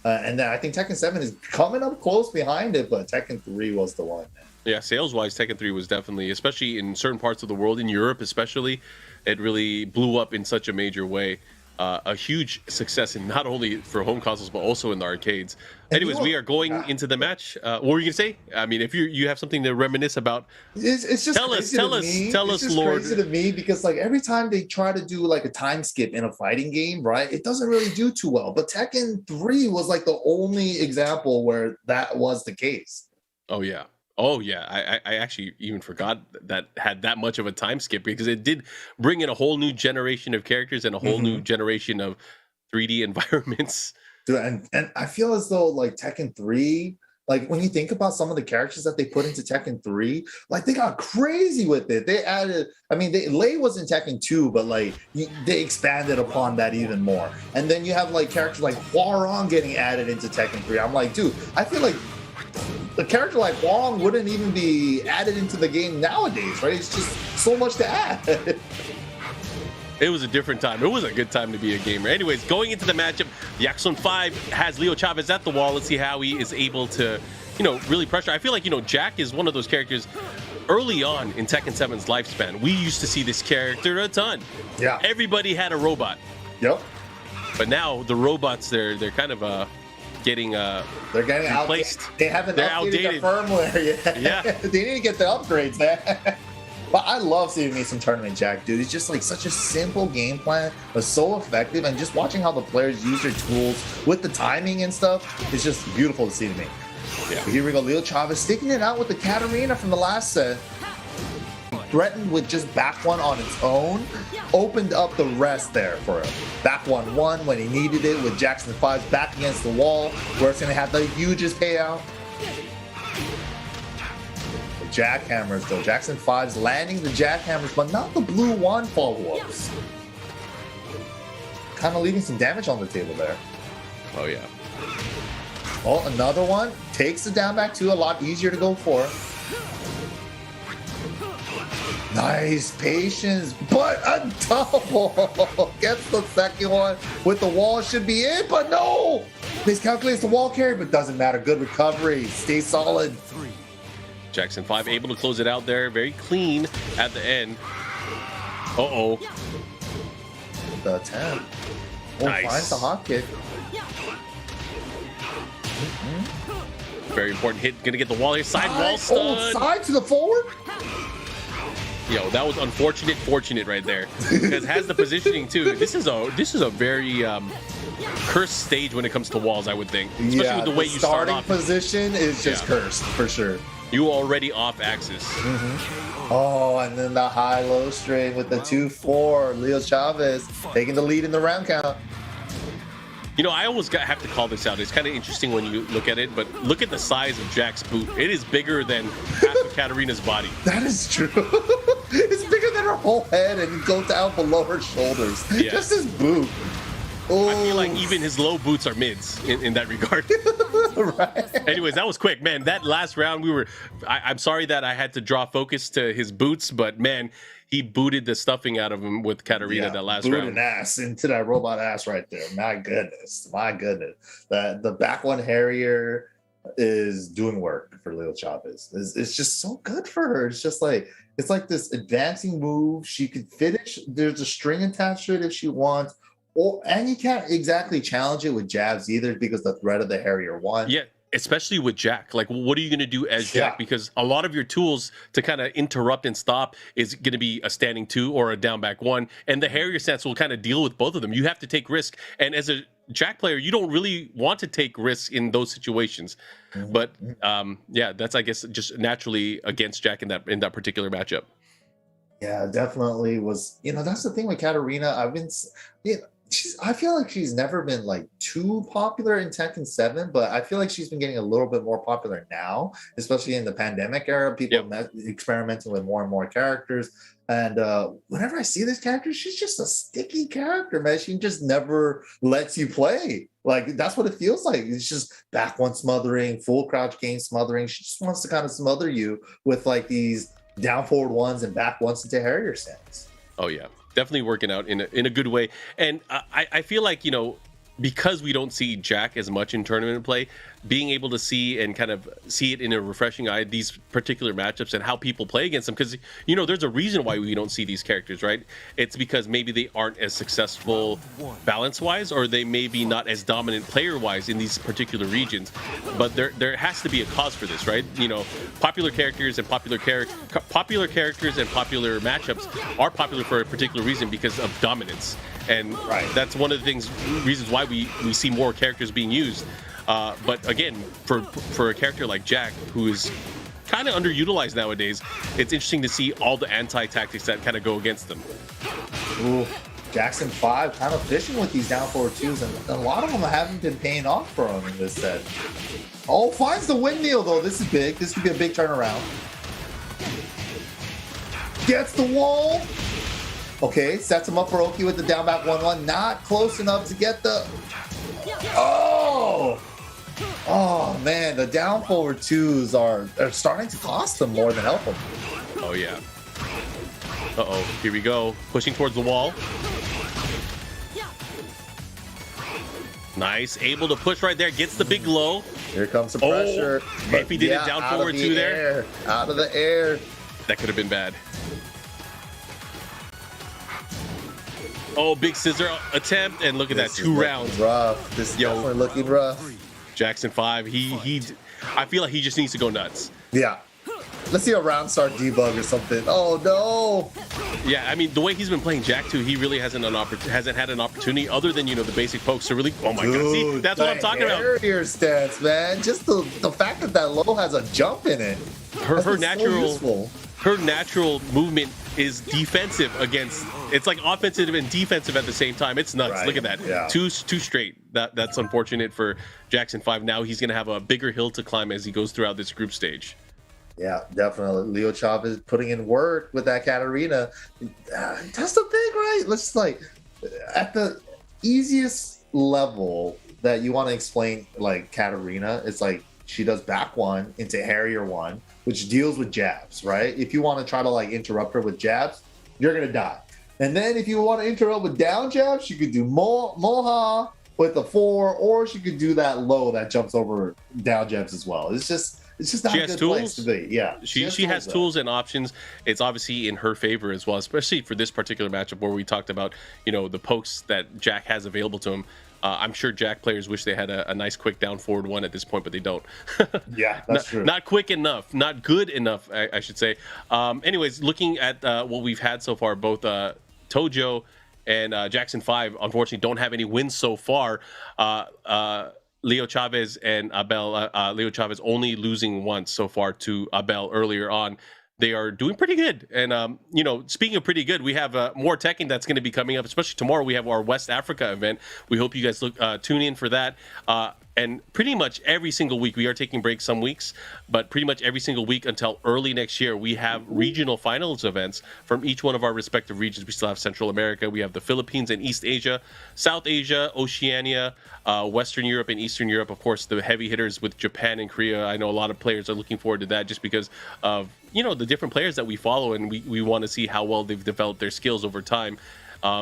And then I think Tekken 7 is coming up close behind it, but Tekken 3 was the one, man. Yeah, sales-wise, Tekken 3 was definitely, especially in certain parts of the world, in Europe especially, it really blew up in such a major way. a huge success in not only for home consoles but also in the arcades. Anyways, we are going into the match. What were you gonna say? I mean, if you have something to reminisce about, it's just tell us, Lord. Crazy to me because like every time they try to do like a time skip in a fighting game, right, it doesn't really do too well. But Tekken 3 was like the only example where that was the case. Oh yeah. I actually even forgot that had that much of a time skip, because it did bring in a whole new generation of characters and a whole new generation of 3D environments. Dude, and I feel as though like Tekken 3, like when you think about some of the characters that they put into Tekken 3, like they got crazy with it. They added, I mean, Lei was in Tekken 2, but like they expanded upon that even more. And then you have like characters like Hwoarang getting added into Tekken 3. I'm like, dude, I feel like a character like Hwoarang wouldn't even be added into the game nowadays, right? It's just so much to add. It was a different time. It was a good time to be a gamer. Anyways, going into the matchup, Yaxon 5 has Leoxaves at the wall. Let's see how he is able to, really pressure. I feel like, Jack is one of those characters early on in Tekken 7's lifespan. We used to see this character a ton. Yeah. Everybody had a robot. Yep. But now the robots, they're kind of getting they're getting replaced. They haven't updated outdated. the firmware yet. Yeah. They need to get the upgrades, man. But I love seeing me some Tournament Jack, dude. It's just like such a simple game plan, but so effective. And just watching how the players use their tools with the timing and stuff, it's just beautiful to see to me. Yeah. Here we go, Leoxaves sticking it out with the Katarina from the last set. Threatened with just back one on its own, opened up the rest there for him. Back 1-1 when he needed it, with Jackson 5's back against the wall, where it's going to have the hugest payout. Jackhammers though. Jackson 5's landing the jackhammers, but not the blue one follow-ups. Kind of leaving some damage on the table there. Oh yeah. Oh, another one. Takes the down back 2, a lot easier to go for. Nice patience, but a double. Gets the second one with the wall, should be in, but no. Miscalculates the wall carry, but doesn't matter. Good recovery. Stay solid. Jackson 5 able to close it out there. Very clean at the end. Uh-oh. The 10. Oh, Nice. Finds the hot kick. Very important hit. Gonna get the wall here. Side wall stun. Oh, side to the forward? Yo, that was fortunate right there. Because it has the positioning too. This is a very cursed stage when it comes to walls, I would think. Especially with the way you start off. Starting position is just cursed for sure. You already off axis. Oh, and then the high-low string with the 2-4. Leoxaves taking the lead in the round count. I always have to call this out. It's kind of interesting when you look at it, but look at the size of Jack's boot. It is bigger than half of Katarina's body. That is true. It's bigger than her whole head and goes down below her shoulders. Yeah. Just his boot. I feel like even his low boots are mids in that regard. Right. Anyways, that was quick, man. That last round, I'm sorry that I had to draw focus to his boots, but man, he booted the stuffing out of him with Katarina that last round. Booted ass into that robot ass right there. My goodness. The back one Harrier is doing work for Leoxaves. It's just so good for her. It's just like, it's like this advancing move. She could finish. There's a string attached to it if she wants. And you can't exactly challenge it with jabs either, because the threat of the Harrier one. Yeah, especially with Jack. Like, what are you going to do as Jack? Because a lot of your tools to kind of interrupt and stop is going to be a standing 2 or a down back 1. And the Harrier stance will kind of deal with both of them. You have to take risk. And as a Jack player, you don't really want to take risks in those situations. But that's, I guess, just naturally against Jack in that particular matchup. Yeah, definitely was. That's the thing with Katarina. I feel like she's never been like too popular in Tekken 7, but I feel like she's been getting a little bit more popular now, especially in the pandemic era. People experimenting with more and more characters. And whenever I see this character, she's just a sticky character, man. She just never lets you play. Like, that's what it feels like. It's just back one smothering, full crouch game smothering. She just wants to kind of smother you with like these down forward ones and back ones into Harrier stance. Oh, yeah. Definitely working out in a good way. And I feel like, because we don't see Jack as much in tournament play, being able to see and kind of see it in a refreshing eye, these particular matchups and how people play against them. Because, you know, there's a reason why we don't see these characters, right? It's because maybe they aren't as successful balance-wise, or they may be not as dominant player-wise in these particular regions. But there has to be a cause for this, right? You know, popular characters and popular characters and popular matchups are popular for a particular reason because of dominance. And that's one of the reasons why we see more characters being used. But again, for a character like Jack, who is kind of underutilized nowadays, it's interesting to see all the anti-tactics that kind of go against them. Ooh, Jackson 5 kind of fishing with these down forward twos, and a lot of them haven't been paying off for him in this set. Oh, finds the windmill though. This is big. This could be a big turnaround. Gets the wall. Okay, sets him up for Oki with the down back 1-1. Not close enough to get the... Oh! Oh, man, the down forward twos are starting to cost them more than help them. Oh, yeah. Uh-oh, here we go. Pushing towards the wall. Nice, able to push right there. Gets the big low. Here comes the pressure. If he did it down forward two there. Out of the air. That could have been bad. Oh, big scissor attempt, and look at that, 2 rounds. Rough. This is definitely looking rough. Jackson 5, I feel like he just needs to go nuts. Yeah. Let's see a round start debug or something. Oh no. Yeah, I mean the way he's been playing Jack too, he really hasn't had an opportunity other than, you know, the basic pokes to really. Oh my god, see, that's what I'm talking about. Barrier stance, man. Just the fact that low has a jump in it. Her natural movement is defensive against. It's like offensive and defensive at the same time. It's nuts. Look at that. Yeah. Two straight. That's unfortunate for Jackson 5. Now he's gonna have a bigger hill to climb as he goes throughout this group stage. Yeah, definitely. Leoxaves putting in work with that Katarina. That's the thing, right? Let's like at the easiest level that you want to explain like Katarina, it's like she does back one into Harrier one, which deals with jabs, right? If you want to try to like interrupt her with jabs, you're gonna die. And then if you want to interrupt with down jabs, she could do Moha with the 4, or she could do that low that jumps over down jabs as well. It's just not a good place to be. Yeah, she has tools and options. It's obviously in her favor as well, especially for this particular matchup where we talked about, you know, the pokes that Jack has available to him. I'm sure Jack players wish they had a nice quick down forward one at this point, but they don't. Yeah, that's true. Not quick enough, not good enough, I should say. Anyways, looking at what we've had so far, both Tojo and Jackson 5 unfortunately don't have any wins so far. Leoxaves and Abel, Leoxaves only losing once so far to Abel earlier on. They are doing pretty good. And, you know, speaking of pretty good, we have more Tekken that's going to be coming up, especially tomorrow. We have our West Africa event. We hope you guys tune in for that. And pretty much every single week, we are taking breaks some weeks, but pretty much every single week until early next year, we have regional finals events from each one of our respective regions. We still have Central America, we have the Philippines and East Asia, South Asia, Oceania, Western Europe and Eastern Europe. Of course, the heavy hitters with Japan and Korea. I know a lot of players are looking forward to that just because of, you know, the different players that we follow, and we want to see how well they've developed their skills over time. A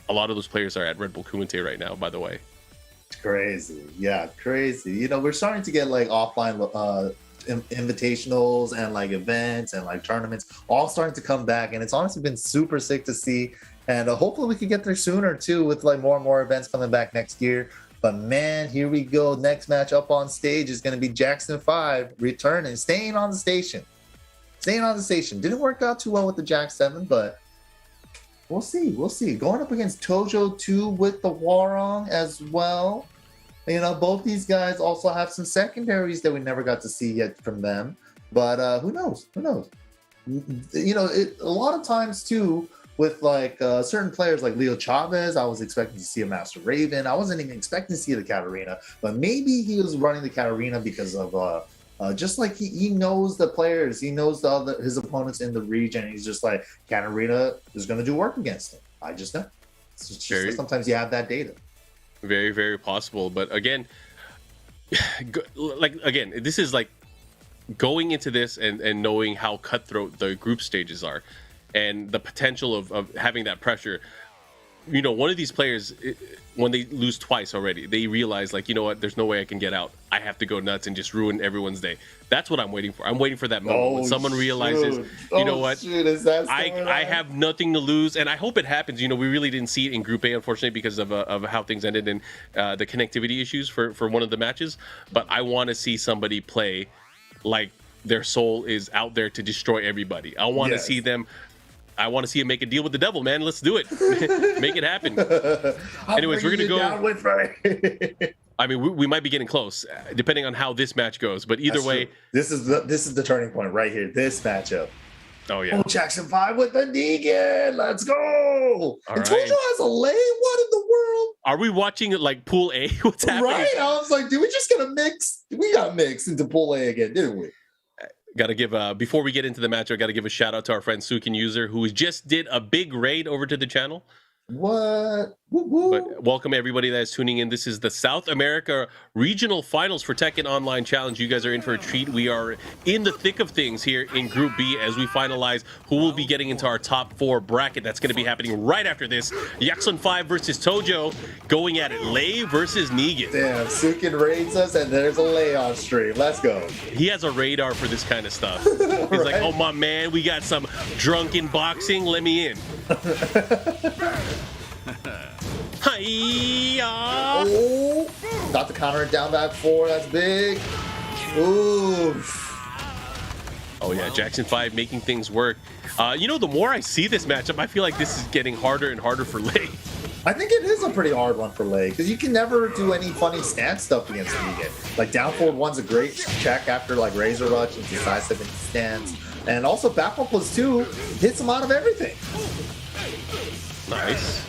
lot of those players are at Red Bull Kumite right now, by the way. Crazy. Yeah, crazy. You know, we're starting to get like offline invitationals and like events and like tournaments all starting to come back, and it's honestly been super sick to see. And hopefully we can get there sooner too, with like more and more events coming back next year. But man, here we go. Next match up on stage is going to be Jackson 5 returning, staying on the station. Didn't work out too well with the Jack 7, but we'll see. Going up against Tojo 2 with the Hwoarang as well. You know, both these guys also have some secondaries that we never got to see yet from them. But who knows? You know, a lot of times too, with like certain players like Leoxaves, I was expecting to see a Master Raven. I wasn't even expecting to see the Katarina, but maybe he was running the Katarina because of just like he knows the players, he knows his opponents in the region. He's just like, Katarina is going to do work against him. I just know. It's just sometimes you have that data. Very, very possible. But again, this is like going into this and knowing how cutthroat the group stages are and the potential of having that pressure. one of these players, when they lose twice already, they realize, like, you know what, there's no way I can get out. I have to go nuts and just ruin everyone's day. That's what I'm waiting for. I'm waiting for that moment when someone realizes, you know what, I have nothing to lose. And I hope it happens. We really didn't see it in Group A, unfortunately, because of how things ended and the connectivity issues for one of the matches. But I want to see somebody play like their soul is out there to destroy everybody. I want to see them. I want to see him make a deal with the devil, man. Let's do it. Make it happen. Anyways, we're going to go. I mean, we might be getting close, depending on how this match goes. But either way, this is the turning point right here. This matchup. Oh yeah. Oh, Jackson 5 with the Negan. Let's go. All and right. Tojo has a lay. What in the world? Are we watching like Pool A? What's happening? Right. I was like, did we just get a mix? We got mixed into Pool A again, didn't we? Got to give before we get into the match, I got to give a shout out to our friend Sukin User, who just did a big raid over to the channel. What? Woo-woo. But welcome everybody that is tuning in. This is the South America Regional Finals for Tekken Online Challenge. You guys are in for a treat. We are in the thick of things here in Group B as we finalize who will be getting into our top 4 bracket. That's going to be happening right after this. Yaksun 5 versus Tojo going at it. Lei versus Negan. Damn, Sukin raids us and there's a lay on stream. Let's go. He has a radar for this kind of stuff. He's like, oh my man, we got some drunken boxing. Let me in. Hiya! Oh, got the counter down back 4. That's big. Oof. Oh yeah, Jackson 5 making things work. The more I see this matchup, I feel like this is getting harder and harder for Lei. I think it is a pretty hard one for Lei because you can never do any funny stance stuff against Negan. Like down forward 1's a great check after like Razor Rush into side step into stance, and also back 1+2 hits him out of everything. Nice.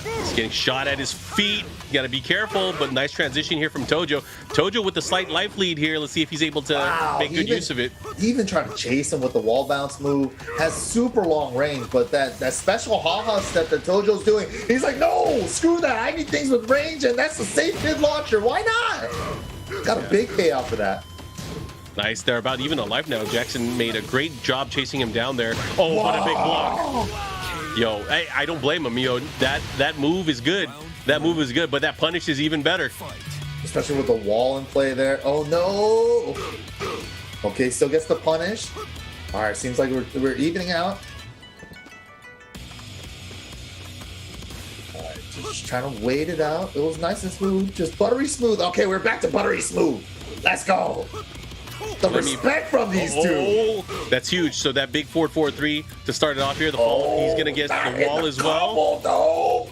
He's getting shot at his feet. You got to be careful, but nice transition here from Tojo. Tojo with the slight life lead here. Let's see if he's able to make good use of it. He even tried to chase him with the wall bounce move. Has super long range, but that special haha step that Tojo's doing, he's like, no, screw that. I need things with range, and that's the safe mid launcher. Why not? Got a big payoff for that. Nice. They're about even on life now. Jackson made a great job chasing him down there. Oh, what a big block. Yo, I don't blame him. That move is good. That move is good, but that punish is even better. Especially with the wall in play there. Oh, no. Okay, still gets the punish. All right, seems like we're evening out. All right, just trying to wait it out. It was nice and smooth. Just buttery smooth. Okay, we're back to buttery smooth. Let's go. The respect from these two. That's huge. So that big 4-4-3 to start it off here. The fall, he's going to get the wall as well. No.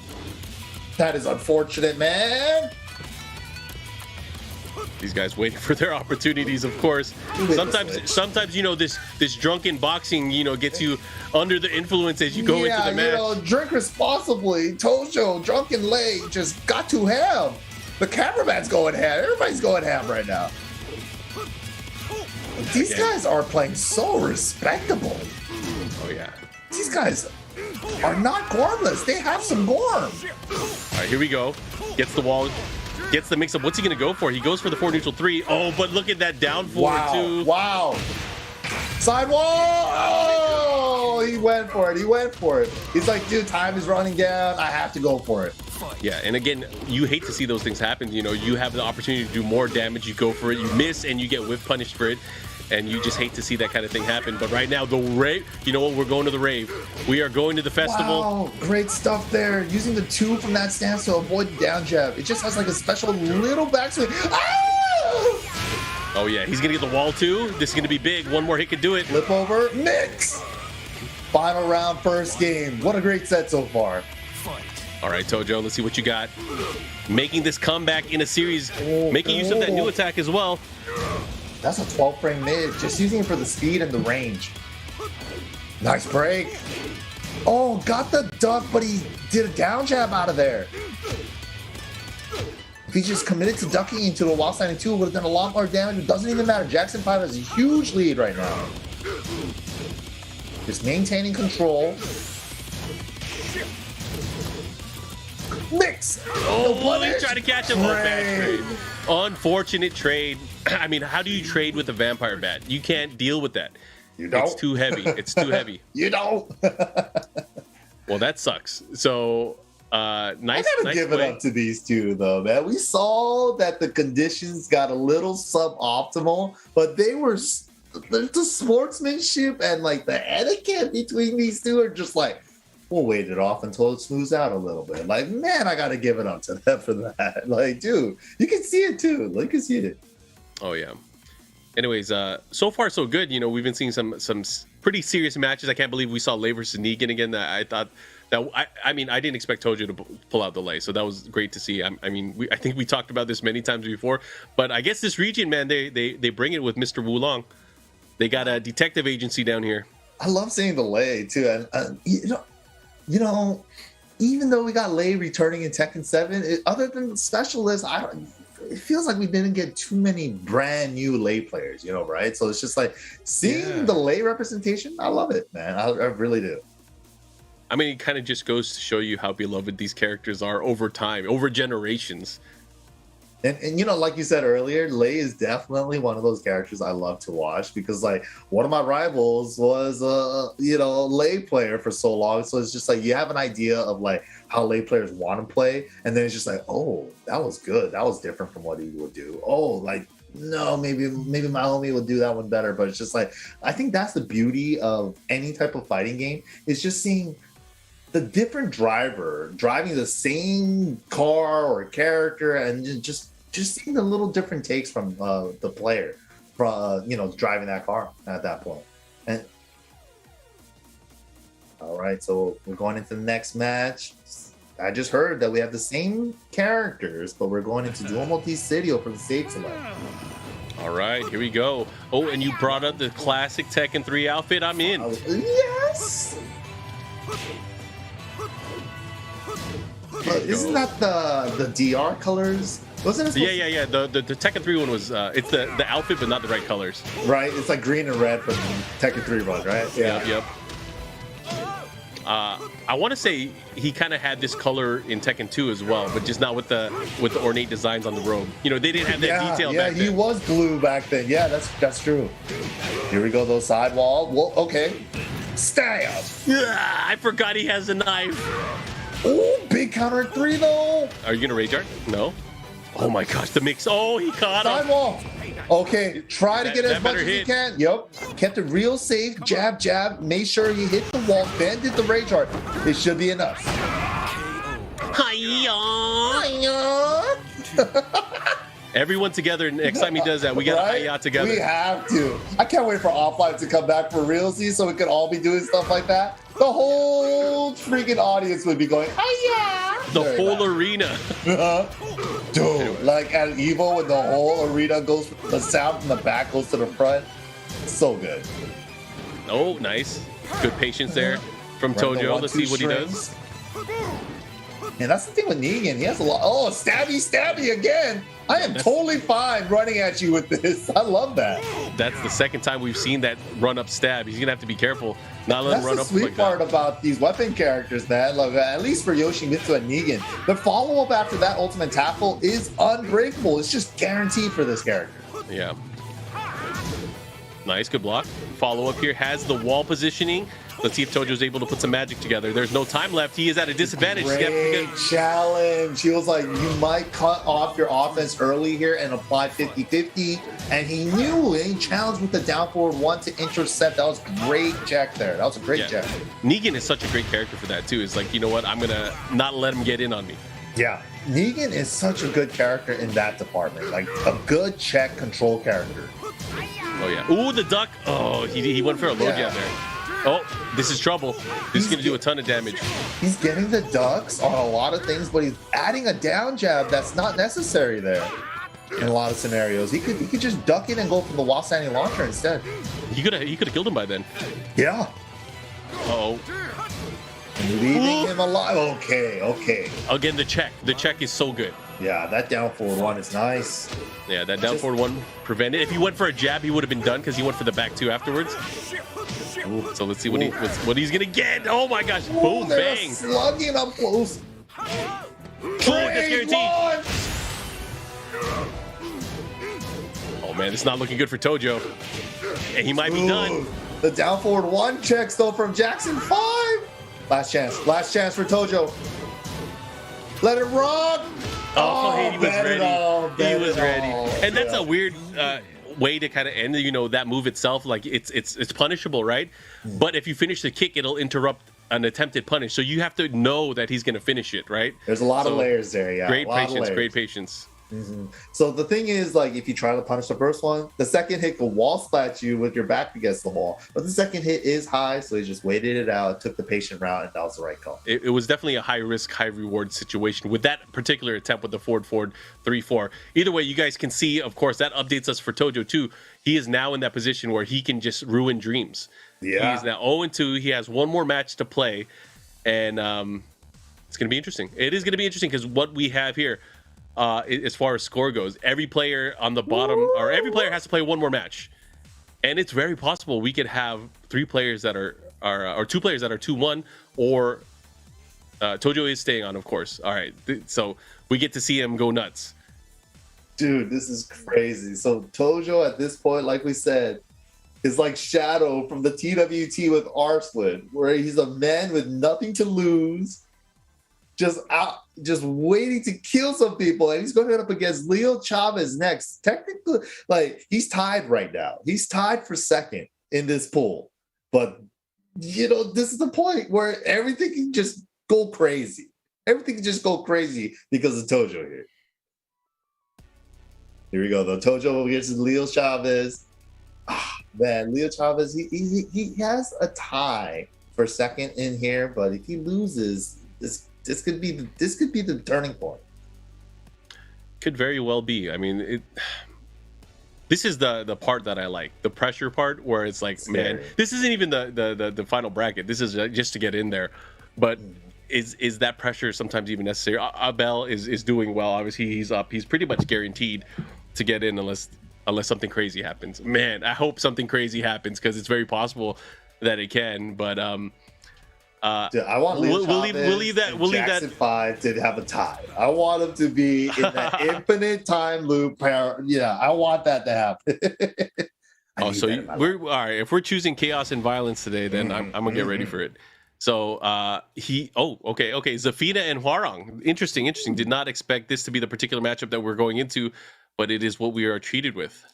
That is unfortunate, man. These guys waiting for their opportunities, of course. Sometimes this drunken boxing, gets you under the influence as you go into the match. Drink responsibly. Tojo, drunken Lei just got to ham. The cameraman's going ham. Everybody's going ham right now. These guys are playing so respectable. Oh, yeah. These guys are not gormless. They have some gorm. All right, here we go. Gets the wall. Gets the mix-up. What's he going to go for? He goes for the 4 neutral 3. Oh, but look at that down forward, too. Wow. Side wall. Oh, he went for it. He's like, dude, time is running down. I have to go for it. Yeah, and again, you hate to see those things happen. You have the opportunity to do more damage. You go for it. You miss, and you get whiff punished for it. And you just hate to see that kind of thing happen. But right now, the rave, you know what? We're going to the rave. We are going to the festival. Wow, great stuff there. Using the 2 from that stance to avoid the down jab. It just has like a special little backswing. Oh, yeah. He's going to get the wall, too. This is going to be big. One more hit could do it. Flip over. Mix. Final round, first game. What a great set so far. All right, Tojo, let's see what you got. Making this comeback in a series. Making use of that new attack as well. That's a 12 frame mid, just using it for the speed and the range. Nice break. Oh, got the duck, but he did a down jab out of there. If he just committed to ducking into the wall standing 2, it would have done a lot more damage. It doesn't even matter. Jackson 5 has a huge lead right now. Just maintaining control. Mix. Oh, he tried to catch him. Bad trade. Unfortunate trade. I mean, how do you trade with a vampire bat? You can't deal with that. You don't. It's too heavy. You don't. Well, that sucks. So Nice. I gotta nice give play. it up to these two, though, man. We saw that the conditions got a little suboptimal, but they were the sportsmanship and like the etiquette between these two are just like, we'll wait it off until it smooths out a little bit. Like, man, I gotta give it up to them for that. Like, dude, you can see it too. Like, you can see it. Oh yeah. Anyways, so far so good. You know, we've been seeing some pretty serious matches. I can't believe we saw Lei versus Negan again. I thought that I mean, I didn't expect Tojo to pull out the Lei, so that was great to see. I mean, I think we talked about this many times before, but I guess this region, man, they bring it with Mr. Hwoarang. They got a detective agency down here. I love seeing the Lei too, and you know, even though we got Lei returning in Tekken 7, other than the specialists, it feels like we didn't get too many brand new Lei players, you know, right? So it's just like seeing the Lei representation. I love it, man. I really do. I mean, it kind of just goes to show you how beloved these characters are over time, over generations. And you know, like you said earlier, Lei is definitely one of those characters I love to watch because like one of my rivals was Lei player for so long. So it's just like you have an idea of like how Lei players want to play, and then it's just like, oh, that was good. That was different from what he would do. Oh, like no, maybe my homie would do that one better. But it's just like I think that's the beauty of any type of fighting game is just seeing the different driver driving the same car or character and just seeing the little different takes from the player from driving that car at that point. And all right, so we're going into the next match. I just heard that we have the same characters, but we're going into Dual Multi-Studio for the sakes of it. All right, here we go. Oh, and you brought up the classic Tekken 3 outfit. I'm in. Yes. Isn't that the DR colors? Wasn't it? Yeah. The Tekken 3 one was it's the outfit, but not the right colors. Right. It's like green and red from Tekken 3 run, right? Yeah. Yep. I want to say he kind of had this color in Tekken 2 as well, but just not with the ornate designs on the robe. You know, they didn't have that detail. Yeah, back then. he was blue back then. Yeah, that's true. Here we go, those sidewall. Well, okay. Stab. Yeah, I forgot he has a knife. Oh, big counter at 3 though. Are you gonna rage art? No. Oh my gosh, the mix. Oh, he caught him. Sidewall. Okay, try to get as much as you can. Yep. Kept it real safe. Jab, jab. Made sure you hit the wall. Then did the rage art. It should be enough. Hiya. Everyone together next time he does that. We got Hiya together. We have to. I can't wait for offline to come back for realsy so we could all be doing stuff like that. The whole freaking audience would be going, Hiya. The whole arena. Dude, like at Evo when the whole arena goes, the sound from the back goes to the front. So good. Oh, nice. Good patience there from Tojo. Let's see what he does. And that's the thing with Negan. He has a lot. Oh, stabby again. I am totally fine running at you with this. I love that. That's the second time we've seen that run up stab. He's gonna have to be careful. Not let him run up like that. That's the sweet part about these weapon characters, man. Like, at least for Yoshimitsu and Negan, the follow-up after that ultimate tackle is unbreakable. It's just guaranteed for this character. Yeah. Nice, good block. Follow up here has the wall positioning. Let's see if Tojo's able to put some magic together. There's no time left. He is at a disadvantage. Great challenge. He was like, you might cut off your offense early here and apply 50-50. And he knew it. He challenged with the down forward 1 to intercept. That was great check there. That was a great check. Negan is such a great character for that, too. It's like, you know what? I'm going to not let him get in on me. Yeah. Negan is such a good character in that department. Like, a good check control character. Oh, yeah. Ooh, the duck. Oh, he went for a low jab there. Oh, this is trouble. This is going to do a ton of damage. He's getting the ducks on a lot of things, but he's adding a down jab that's not necessary there in a lot of scenarios. He could just duck in and go for the wall standing launcher instead. He could have killed him by then. Yeah. Uh-oh. Leaving him alive. Okay. Again, the check. The check is so good. Yeah, that down forward 1 is nice. Yeah, that down forward 1 prevented. If he went for a jab, he would have been done because he went for the back 2 afterwards. Ooh, so let's see what he's gonna get. Oh my gosh! Boom, bang! Slugging up close. That's guaranteed. Oh man, it's not looking good for Tojo. And he might be done. The down forward 1 checks though from Jackson 5. Last chance for Tojo. Let it rock. Oh, he was ready. He was ready. And that's Yeah. a weird way to kind of end, that move itself. Like it's punishable, right? But if you finish the kick, it'll interrupt an attempted punish. So you have to know that he's going to finish it, right? There's a lot of layers there. Yeah. Great patience. Great patience. So the thing is, like, if you try to punish the first one, the second hit will wall splat you with your back against the wall. But the second hit is high, so he just waited it out, took the patient route, and that was the right call. It was definitely a high risk, high reward situation with that particular attempt with the forward 3-4. Either way, you guys can see, of course, that updates us for Tojo too. He is now in that position where he can just ruin dreams. Yeah. He's now 0-2. He has one more match to play, and it's going to be interesting. It is going to be interesting because what we have here, as far as score goes, every player on the bottom, or every player has to play one more match, and it's very possible we could have 3 players that are or 2 players that are 2-1, or Tojo is staying on, of course. All right, so we get to see him go nuts. Dude, this is crazy. So Tojo at this point, like we said, is like Shadow from the TWT with Arslan, where he's a man with nothing to lose, just waiting to kill some people, and he's going up against Leoxaves next. Technically, like, he's tied right now. He's tied for second in this pool, but this is the point where everything can just go crazy. Everything can just go crazy because of Tojo here. Here we go, though. Tojo against Leoxaves. Man, Leoxaves, he has a tie for second in here, but if he loses, this could be the turning point. Could very well be. I mean, this is the part that I like, the pressure part, where it's like, man, this isn't even the final bracket. This is just to get in there. But is that pressure sometimes even necessary? Abel is doing well. Obviously, he's up. He's pretty much guaranteed to get in unless something crazy happens. Man, I hope something crazy happens, because it's very possible that it can. But dude, I want we'll leave that 5 to have a tie. I want him to be in that infinite time loop. Yeah, I want that to happen. So we're all right. If we're choosing chaos and violence today, then I'm gonna get ready for it. So okay. Zafina and Hwoarang. Interesting. Did not expect this to be the particular matchup that we're going into, but it is what we are treated with.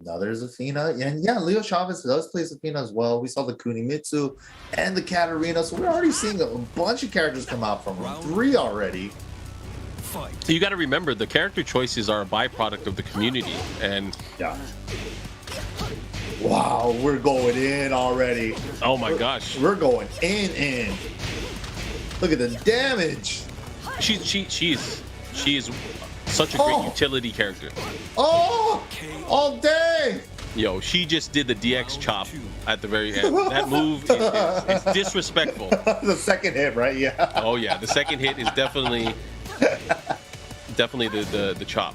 Another Zafina, and yeah, Leoxaves does play Zafina as well. We saw the Kunimitsu and the Katarina, so we're already seeing a bunch of characters come out from them. 3 already. You got to remember, the character choices are a byproduct of the community, and yeah. Wow, we're going in already. Oh my gosh, we're going in. Look at the damage. She is such a great utility character. Oh, all day. Yo, she just did the DX chop at the very end. That move is disrespectful. The second hit, right? Yeah. Oh yeah, the second hit is definitely the chop.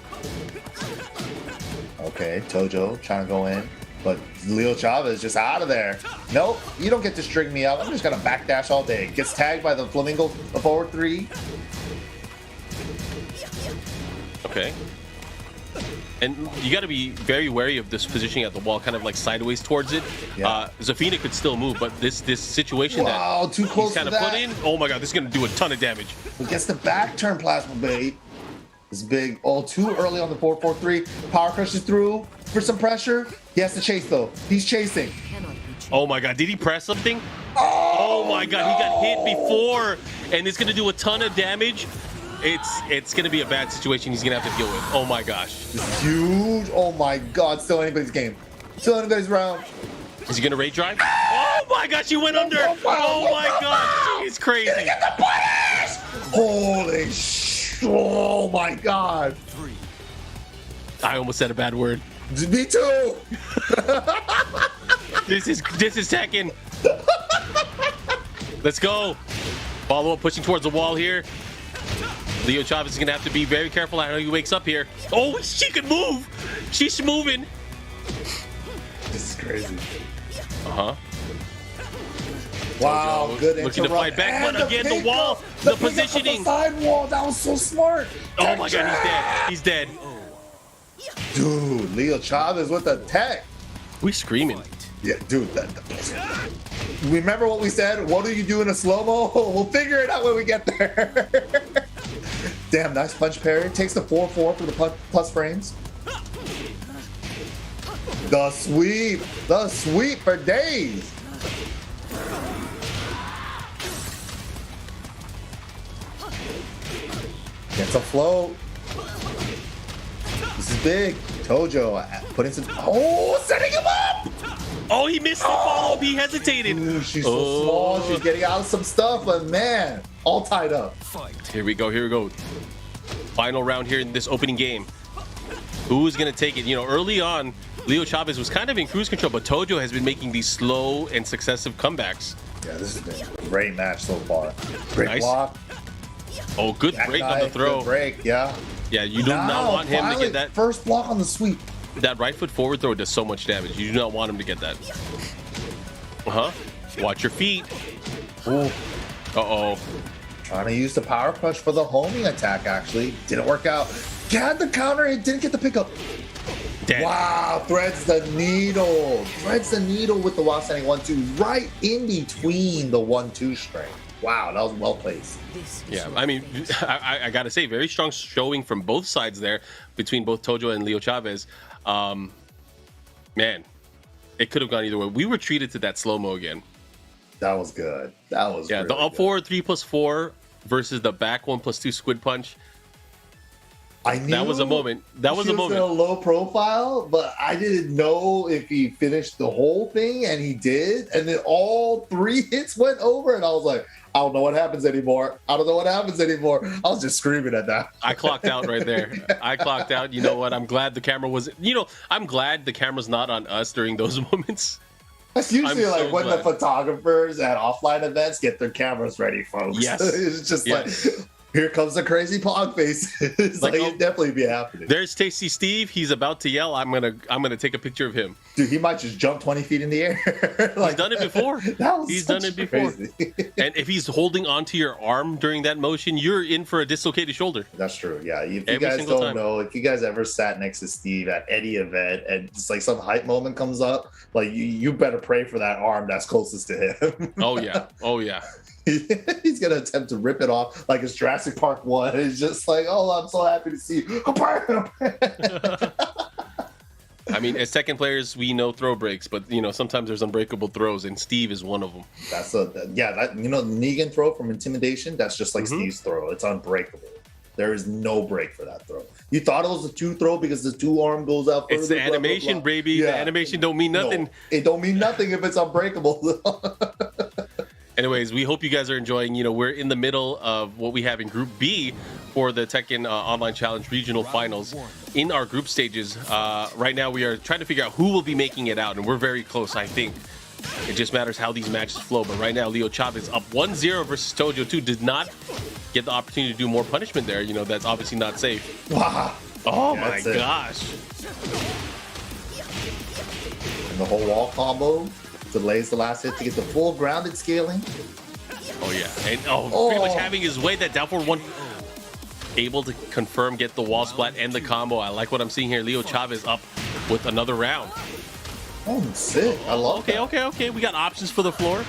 Okay, Tojo trying to go in, but Leoxaves just out of there. Nope, you don't get to string me out. I'm just gonna backdash all day. Gets tagged by the Flamingo forward 3. Okay. And you got to be very wary of this positioning at the wall, kind of like sideways towards it. Yeah. Zafina could still move, but this situation too close he's kind of put in. Oh my god, this is going to do a ton of damage. He gets the back turn plasma bait. It's big. Oh, too early on the 4-4-3. Power crushes through for some pressure. He has to chase though. He's chasing. Oh my god, did he press something? Oh my god, he got hit before, and it's going to do a ton of damage. It's going to be a bad situation he's going to have to deal with. Oh my gosh. This is huge. Oh my god. Still anybody's game. Still anybody's round. Is he going to rate drive? Oh my gosh, he went under. Oh my gosh. He's crazy. Get the punish! Holy sh! Oh my god. I almost said a bad word. Me too. This is Tekken. Let's go. Follow up, pushing towards the wall here. Leoxaves is gonna have to be very careful how he wakes up here. Oh, she can move. She's moving. This is crazy. Uh-huh. Wow, Tojo good looking to fight back, and but again the wall, the positioning. The side wall, that was so smart. Oh my god, he's dead. Dude, Leoxaves with the tech. We screaming. Yeah, dude. Remember what we said? What do you do in a slow-mo? We'll figure it out when we get there. Damn, nice punch parry. Takes the 4-4 for the plus frames. The sweep for days. Gets a float. This is big. Tojo putting some. Oh, setting him up. Oh, he missed the follow-up. He hesitated. Ooh, she's so small. She's getting out of some stuff, but man, all tied up. Here we go. Here we go. Final round here in this opening game. Who's going to take it? You know, early on, Leoxaves was kind of in cruise control, but Tojo has been making these slow and successive comebacks. Yeah, this has been a great match so far. Great block. Oh, good break on the throw. Good break, yeah. Yeah, you do not want him to get that. First block on the sweep. That right foot forward throw does so much damage. You do not want him to get that. Watch your feet. Ooh. Uh-oh. Trying to use the power crush for the homing attack, actually. Didn't work out. Got the counter, it didn't get the pickup. Dead. Wow, threads the needle. Threads the needle with the while standing 1-2 right in between the 1-2 string. Wow, that was well placed. Yeah, I mean, I gotta say, very strong showing from both sides there between both Tojo and Leoxaves. Man, it could have gone either way. We were treated to that slow-mo again. That was good. That was the up forward 3+4 versus the back 1+2 squid punch. I knew that was a moment. That was a moment. In a low profile, but I didn't know if he finished the whole thing, and he did. And then all 3 hits went over, and I was like, I don't know what happens anymore. I don't know what happens anymore. I was just screaming at that. I clocked out right there. I clocked out. You know what? I'm glad the camera was. I'm glad the camera's not on us during those moments. That's usually like when the photographers at offline events get their cameras ready, folks. Yes. It's just like, here comes the crazy pog face. It's like it'd definitely be happening. There's Tasty Steve. He's about to yell. I'm gonna take a picture of him. Dude, he might just jump 20 feet in the air. He's done it before. He's done it before. And if he's holding onto your arm during that motion, you're in for a dislocated shoulder. That's true. Yeah. If you guys don't know, if you guys ever sat next to Steve at Eddy event and it's like some hype moment comes up, like you better pray for that arm that's closest to him. Oh yeah. Oh yeah. He's gonna attempt to rip it off like it's Jurassic Park 1. It's just like, oh, I'm so happy to see you. I mean, as Tekken players, we know throw breaks, but sometimes there's unbreakable throws, and Steve is one of them. That's Negan throw from Intimidation. That's just like Steve's throw. It's unbreakable. There is no break for that throw. You thought it was a 2 throw because the 2 arm goes out further. It's the animation, baby. Yeah. The animation don't mean nothing. No, it don't mean nothing if it's unbreakable. Anyways, we hope you guys are enjoying. We're in the middle of what we have in Group B for the Tekken Online Challenge Regional Finals. In our group stages, right now we are trying to figure out who will be making it out, and we're very close, I think. It just matters how these matches flow. But right now, Leoxaves up 1-0 versus Tojo 2. Did not get the opportunity to do more punishment there. That's obviously not safe. Wow. Oh my gosh. And the whole wall combo delays the last hit to get the full grounded scaling. Oh yeah, and pretty much having his way, that down forward 1, able to confirm, get the wall splat and the combo. I like what I'm seeing here. Leoxaves up with another round. Oh, sick! I love that. Okay. We got options for the floor.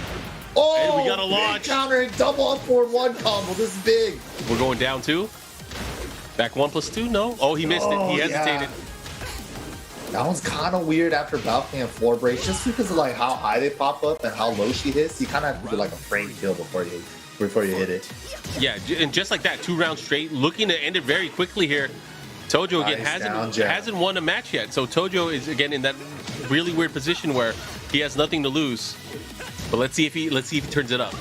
Oh, and we got a launch. Countering double up forward 1 combo. This is big. We're going down 2. Back 1+2. No. Oh, he missed it. He hesitated. Yeah. That one's kind of weird after balcony and floor breaks, just because of like how high they pop up and how low she hits. You kind of have to do like a frame kill before you hit it. Yeah, and just like that, 2 rounds straight, looking to end it very quickly here. Tojo again hasn't won a match yet, so Tojo is again in that really weird position where he has nothing to lose. But let's see if he turns it up.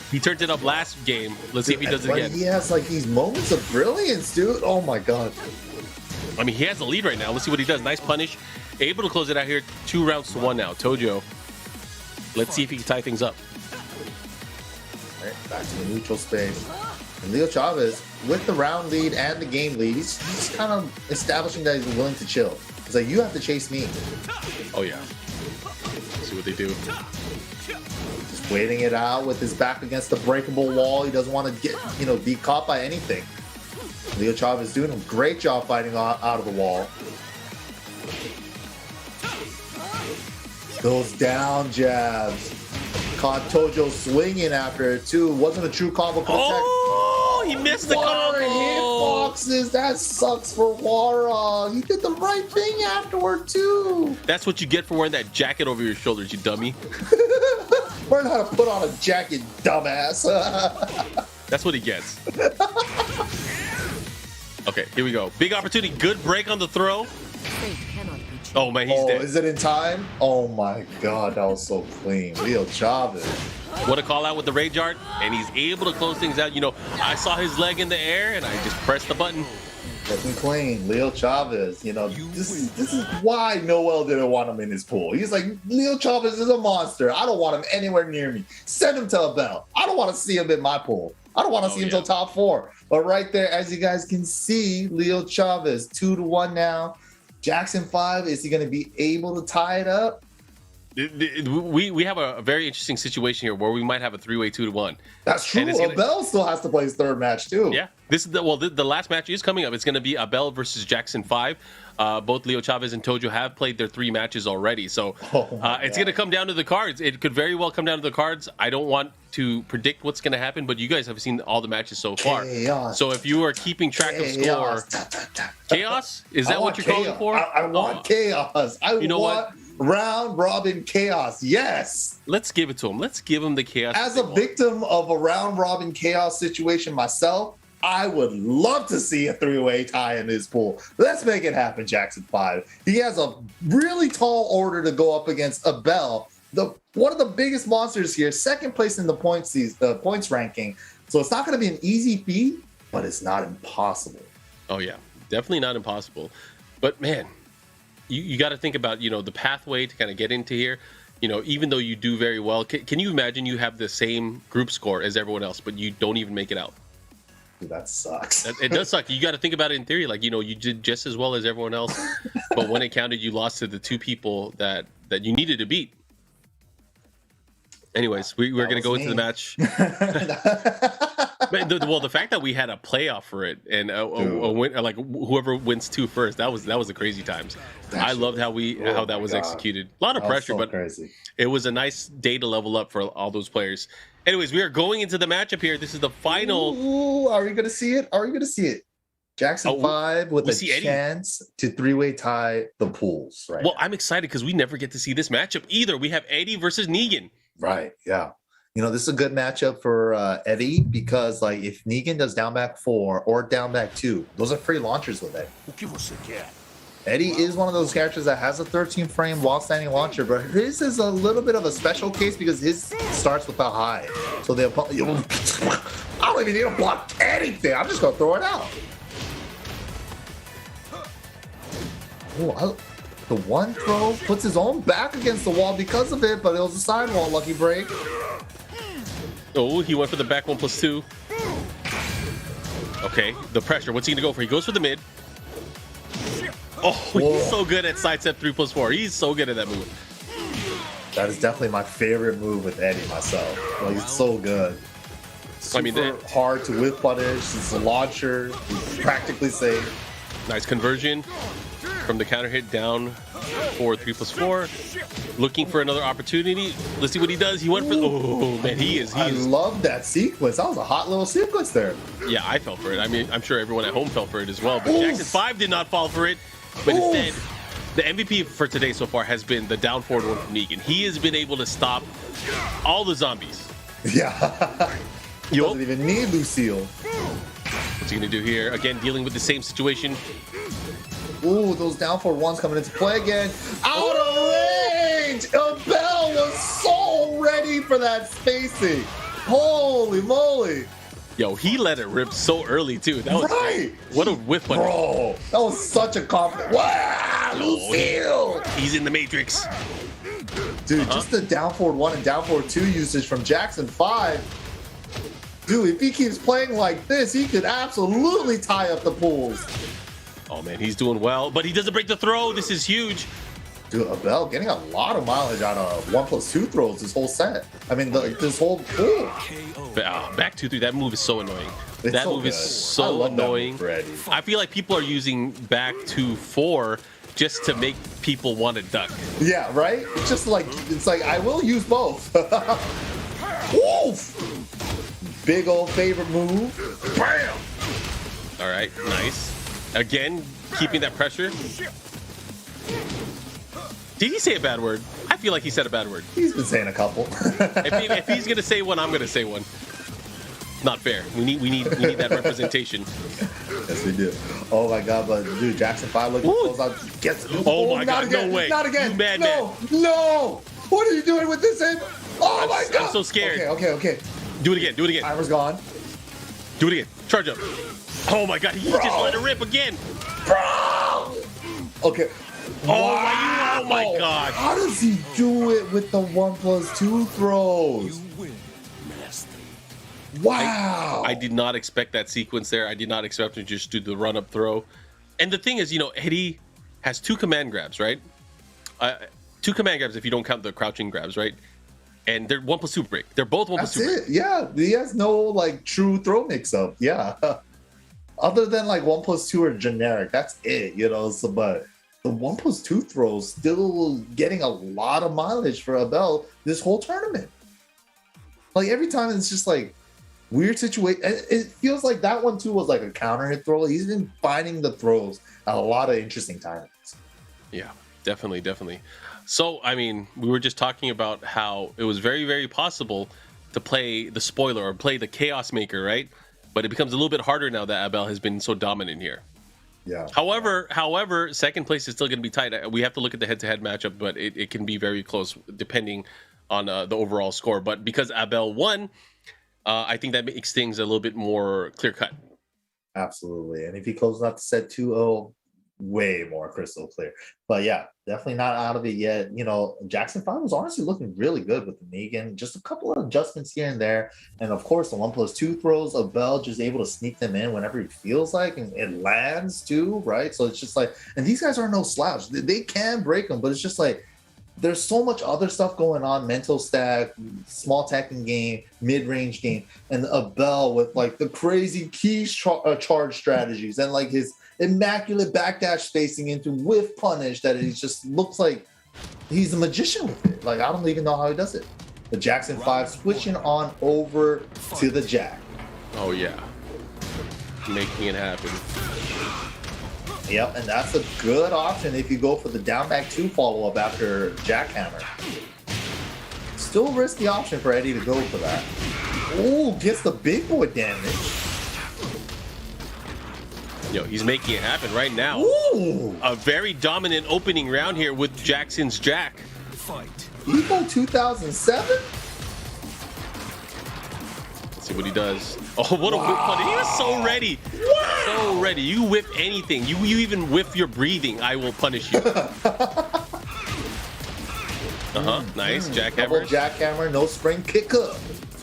He turned it up last game. Let's see if he does it again. He has like these moments of brilliance, dude. Oh my god. I mean, he has the lead right now. Let's see what he does. Nice punish. Able to close it out here. 2-1 now. Tojo. Let's see if he can tie things up. All right, back to the neutral space. And Leoxaves, with the round lead and the game lead, he's kind of establishing that he's willing to chill. It's like, you have to chase me. Oh, yeah. Let's see what they do. Just waiting it out with his back against the breakable wall. He doesn't want to be caught by anything. Leoxaves is doing a great job fighting out of the wall. Those down jabs. Caught Tojo swinging after it too. Wasn't a true combo. Oh, he missed the combo. sucks for Hwoarang. He did the right thing afterward too. That's what you get for wearing that jacket over your shoulders, you dummy. Learn how to put on a jacket, dumbass. That's what he gets. Okay, here we go. Big opportunity. Good break on the throw. Oh, man, he's dead. Is it in time? Oh, my God. That was so clean. Leoxaves. What a call out with the Rage Art. And he's able to close things out. You know, I saw his leg in the air, and I just pressed the button. Looking clean. Leoxaves. You know, this is why Noel didn't want him in his pool. He's like, Leoxaves is a monster. I don't want him anywhere near me. Send him to Abel. I don't want to see him in my pool. I don't want to see him till top 4. But right there, as you guys can see, Leoxaves 2-1 now. Jackson 5, is he going to be able to tie it up? We have a very interesting situation here where we might have a 3-way 2-1. That's true. Abel still has to play his third match too. Yeah, this is the last match is coming up. It's going to be Abel versus Jackson 5. Both Leoxaves and Tojo have played their 3 matches already, so it's going to come down to the cards. It could very well come down to the cards. I don't want to predict what's going to happen, but you guys have seen all the matches so far. Chaos. So if you are keeping track of score, chaos, is that what you're calling for? I want chaos. I want round robin chaos. Yes. Let's give it to him. Let's give him the chaos. As a victim of a round robin chaos situation myself, I would love to see a 3-way tie in this pool. Let's make it happen, Jackson 5. He has a really tall order to go up against Abel, one of the biggest monsters here, second place in the points ranking. So it's not going to be an easy feat, but it's not impossible. Oh yeah, definitely not impossible. But man, you got to think about, you know, the pathway to kind of get into here. You know, even though you do very well, can you imagine you have the same group score as everyone else, but you don't even make it out? Dude, that sucks. It does suck. You got to think about it in theory. Like, you know, you did just as well as everyone else, but when it counted, you lost to the 2 people that you needed to beat. Anyways, we're going to go into the match. Well, the fact that we had a playoff for it and a win, like whoever wins 2 first, that was the crazy times. I loved how that was executed. A lot of pressure, but crazy. It was a nice day to level up for all those players. Anyways, we are going into the matchup here. This is the final. Ooh, are we going to see it? Jackson 5 with a chance to 3-way tie the pools. Right. Well, I'm excited because we never get to see this matchup either. We have Eddy versus Negan. Right. Yeah. You know, this is a good matchup for Eddy because, like, if Negan does down back 4 or down back 2, those are free launchers with Eddy. Eddy is one of those characters that has a 13-frame while standing launcher, but his is a little bit of a special case because his starts with a high. So I don't even need to block anything. I'm just going to throw it out. Oh, the one throw puts his own back against the wall because of it, but it was a sidewall lucky break. Oh, he went for the back 1+2. Okay, the pressure. What's he gonna go for? He goes for the mid. Oh, he's so good at sidestep 3+4. He's so good at that move. That is definitely my favorite move with Eddy myself. Like, it's so good. Super hard to whip punish. It's a launcher. It's practically safe. Nice conversion from the counter hit down for 3+4. Looking for another opportunity. Let's see what he does. He went for. Oh man, he is. I love that sequence. That was a hot little sequence there. Yeah, I fell for it. I mean, I'm sure everyone at home fell for it as well. But Jackson 5 did not fall for it. But instead, the MVP for today so far has been the down forward one from Negan. He has been able to stop all the zombies. Yeah. He doesn't even need Lucille. What's he gonna do here? Again, dealing with the same situation. Ooh, those down forward ones coming into play again. Out of range! Abel was so ready for that spacing. Holy moly. Yo, he let it rip so early, too. That was right. What a whiff. Bro, that was such a confident. Wow, Lucille! He's in the Matrix. Dude, just the down forward 1 and down forward 2 usage from Jackson 5. Dude, if he keeps playing like this, he could absolutely tie up the pools. Oh, man, he's doing well, but he doesn't break the throw. This is huge. Dude, Abel getting a lot of mileage out of 1+2 throws this whole set. I mean, this whole pool. Back 2-3, that move is so annoying. It's that so move good. is so annoying. I feel like people are using back 2-4 just to make people want to duck. Yeah, right? It's just like, I will use both. Woof! Big old favorite move. Bam! All right, nice. Again, keeping that pressure. Did he say a bad word? I feel like he said a bad word. He's been saying a couple. If he's gonna say one, I'm gonna say one. Not fair. We need that representation. Yes, we do. Oh my God, but dude, Jackson 5 looking close out. Gets. Oh my God, again, no way. Not again. You mad no, no. What are you doing with this? Oh my God. I'm so scared. Okay. Do it again. Timer's gone. Do it again. Charge up. Oh my God, he just let it rip again. Bro. Okay. Oh my God. How does he do it with the 1+2 throws? Wow. I did not expect that sequence there. I did not expect him to just do the run-up throw. And the thing is, Eddy has 2 command grabs, right? 2 command grabs if you don't count the crouching grabs, right? And they're 1+2 break. They're both 1+2 break. That's it. Yeah, he has no like true throw mix-up. Yeah. Other than like 1+2 or generic, that's it. So, but the 1+2 throws still getting a lot of mileage for Abel this whole tournament. Like every time it's just like weird situation. It feels like that one too was like a counter hit throw. He's been finding the throws at a lot of interesting timings. Yeah, definitely. So, I mean, we were just talking about how it was very, very possible to play the spoiler or play the Chaos Maker, right? But it becomes a little bit harder now that Abel has been so dominant here. Yeah. However, second place is still going to be tight. We have to look at the head-to-head matchup, but it can be very close depending on the overall score. But because Abel won, I think that makes things a little bit more clear-cut. Absolutely. And if he closes out to set 2-0, way more crystal clear. But yeah, definitely not out of it yet. Jackson 5 was honestly looking really good with the Negan. Just a couple of adjustments here and there. And of course, the 1+2 throws, Abel just able to sneak them in whenever he feels like, and it lands too, right? So it's just like, and these guys are no slouch. They can break them, but it's just like, there's so much other stuff going on, mental stack, small attacking game, mid-range game, and Abel with like the crazy key charge strategies and like his immaculate backdash spacing into whiff punish that he just looks like he's a magician with it. Like, I don't even know how he does it. The Jackson 5 switching on over to the Jack. Oh, yeah. Making it happen. Yep, and that's a good option if you go for the down back 2 follow-up after Jackhammer. Still a risky option for Eddy to go for that. Ooh, gets the big boy damage. He's making it happen right now. Ooh. A very dominant opening round here with Jackson's Jack. Evo 2007? Let's see what he does. Oh, what a whip punish. He was so ready. Wow. So ready. You whip anything. You even whiff your breathing, I will punish you. Nice. Jackhammer. Double jackhammer, no spring kick up.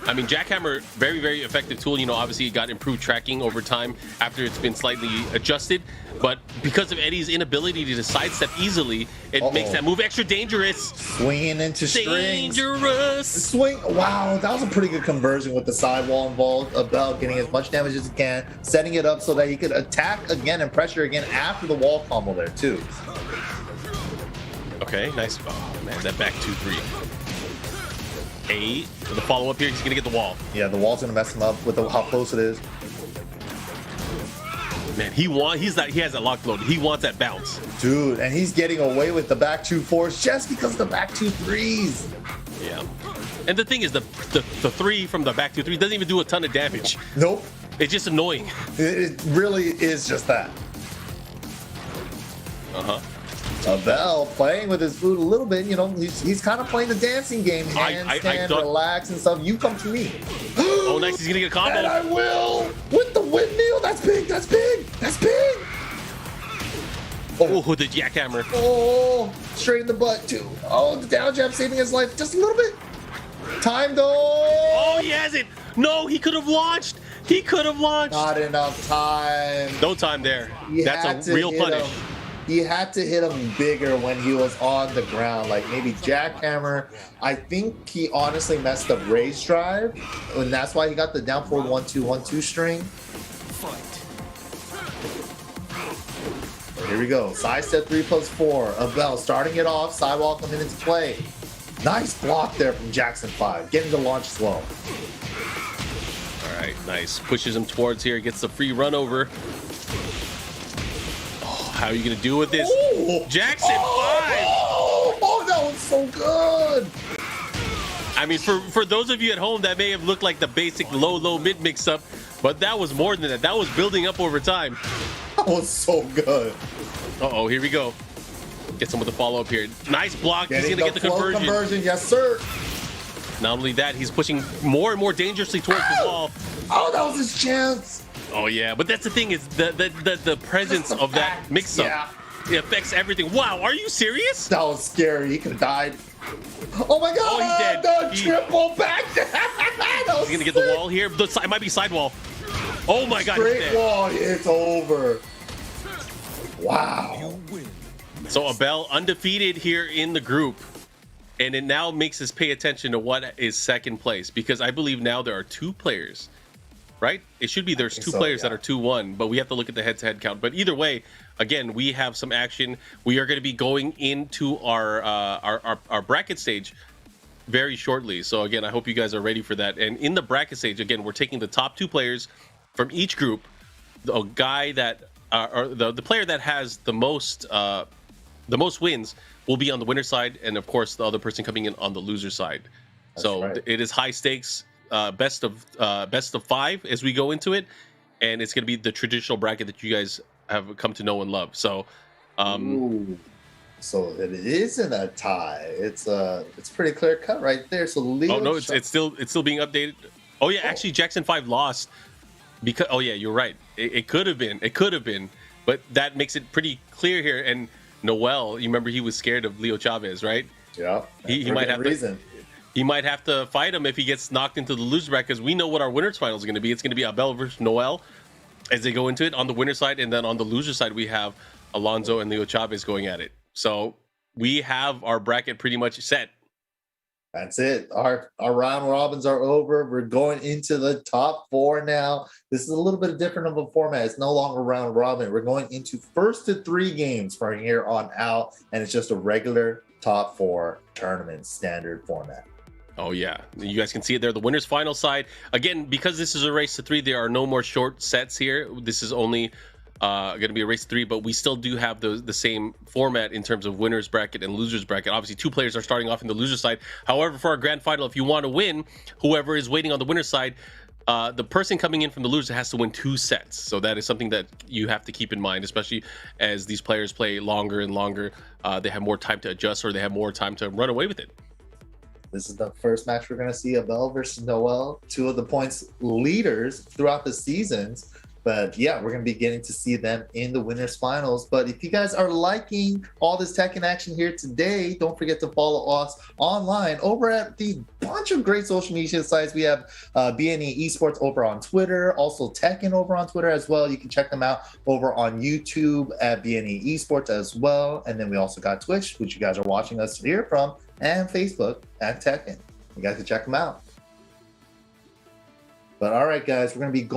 I mean, Jackhammer, very, very effective tool. Obviously it got improved tracking over time after it's been slightly adjusted. But because of Eddy's inability to sidestep easily, it makes that move extra dangerous. Swinging into strings. Dangerous. Swing. Wow, that was a pretty good conversion with the sidewall involved. Abel getting as much damage as he can, setting it up so that he could attack again and pressure again after the wall combo there too. Okay, nice. Oh, man, that back 2-3. 8 for the follow-up here. He's going to get the wall. Yeah, the wall's going to mess him up with how close it is. Man, he has that lock load. He wants that bounce. Dude, and he's getting away with the back 2-4s just because of the back 2-3s. Yeah. And the thing is, the 3 from the back 2-3 doesn't even do a ton of damage. Nope. It's just annoying. It really is just that. Abel playing with his food a little bit, he's kind of playing the dancing game, handstand, relax and stuff. You come to me. Oh, nice, he's gonna get a combo. And I will with the windmill. That's big. Oh, the jackhammer. Oh, straight in the butt too. Oh, the down jab saving his life just a little bit. Time though. Oh, he has it. No, he could have launched. Not enough time. No time there. That's a real punish. He had to hit him bigger when he was on the ground, like maybe jackhammer. I think he honestly messed up raise drive, and that's why he got the down forward 1-2-1-2 string. Here we go. Side step 3+4. Abel starting it off. Sidewall coming into play. Nice block there from Jackson 5. Getting the launch slow. All right, nice. Pushes him towards here. Gets the free run over. How are you gonna deal with this? Jackson 5. Oh, that was so good. I mean, for those of you at home, that may have looked like the basic low mid mix up, but that was more than that. That was building up over time. That was so good. Uh-oh, here we go. Get some with the follow-up here. Nice block. Getting He's going to get the conversion. Yes, sir. Not only that, he's pushing more and more dangerously towards the wall. Oh, that was his chance. Oh, yeah. But that's the thing is the presence of that mix-up. Yeah. It affects everything. Wow, are you serious? That was scary. He could have died. Oh, my God. Oh, he's dead. The triple back. He's going to get the wall here. It might be sidewall. Oh, my God. Straight wall. It's over. Wow. So Abel undefeated here in the group, and it now makes us pay attention to what is second place, because I believe now there are 2 players, right? It should be there's 2 players that are 2-1, but we have to look at the head-to-head count. But either way, again, we have some action. We are going to be going into our bracket stage very shortly. So again, I hope you guys are ready for that. And in the bracket stage, again, we're taking the top 2 players from each group. The guy that or the player that has the most wins will be on the winner side, and of course the other person coming in on the loser side. That's so right. It is high stakes, best of 5 as we go into it, and it's going to be the traditional bracket that you guys have come to know and love. So so it isn't a tie. It's pretty clear cut right there. So Leo, oh no, it's still being updated. Oh yeah, actually Jackson 5 lost because you're right. It could have been, but that makes it pretty clear here. And Noel, you remember he was scared of Leoxaves, right? Yeah. He might have he might have to fight him if he gets knocked into the loser bracket, because we know what our winners final is going to be. It's going to be Abel versus Noel as they go into it on the winner side, and then on the loser side we have Alonso and Leoxaves going at it. So we have our bracket pretty much set. That's it. Our round robins are over. We're going into the top 4 now. This is a little bit different of a format. It's no longer round robin. We're going into first to 3 games from here on out, and it's just a regular top 4 tournament standard format. Oh yeah, you guys can see it there. The winners final side, again, because this is a race to 3, there are no more short sets here. This is only going to be a race to 3, but we still do have the same format in terms of winners bracket and losers bracket. Obviously 2 players are starting off in the loser side. However, for our grand final, if you want to win, whoever is waiting on the winner side, the person coming in from the loser has to win 2 sets. So that is something that you have to keep in mind, especially as these players play longer and longer. They have more time to adjust, or they have more time to run away with it. This is the first match we're going to see, Abel versus Noel, 2 of the points leaders throughout the seasons. But yeah, we're going to be getting to see them in the winners finals. But if you guys are liking all this Tekken action here today, don't forget to follow us online over at the bunch of great social media sites. We have BNE Esports over on Twitter, also Tekken over on Twitter as well. You can check them out over on YouTube at BNE Esports as well. And then we also got Twitch, which you guys are watching us here from, and Facebook at Tekken. You guys can check them out. But all right, guys, we're going to be going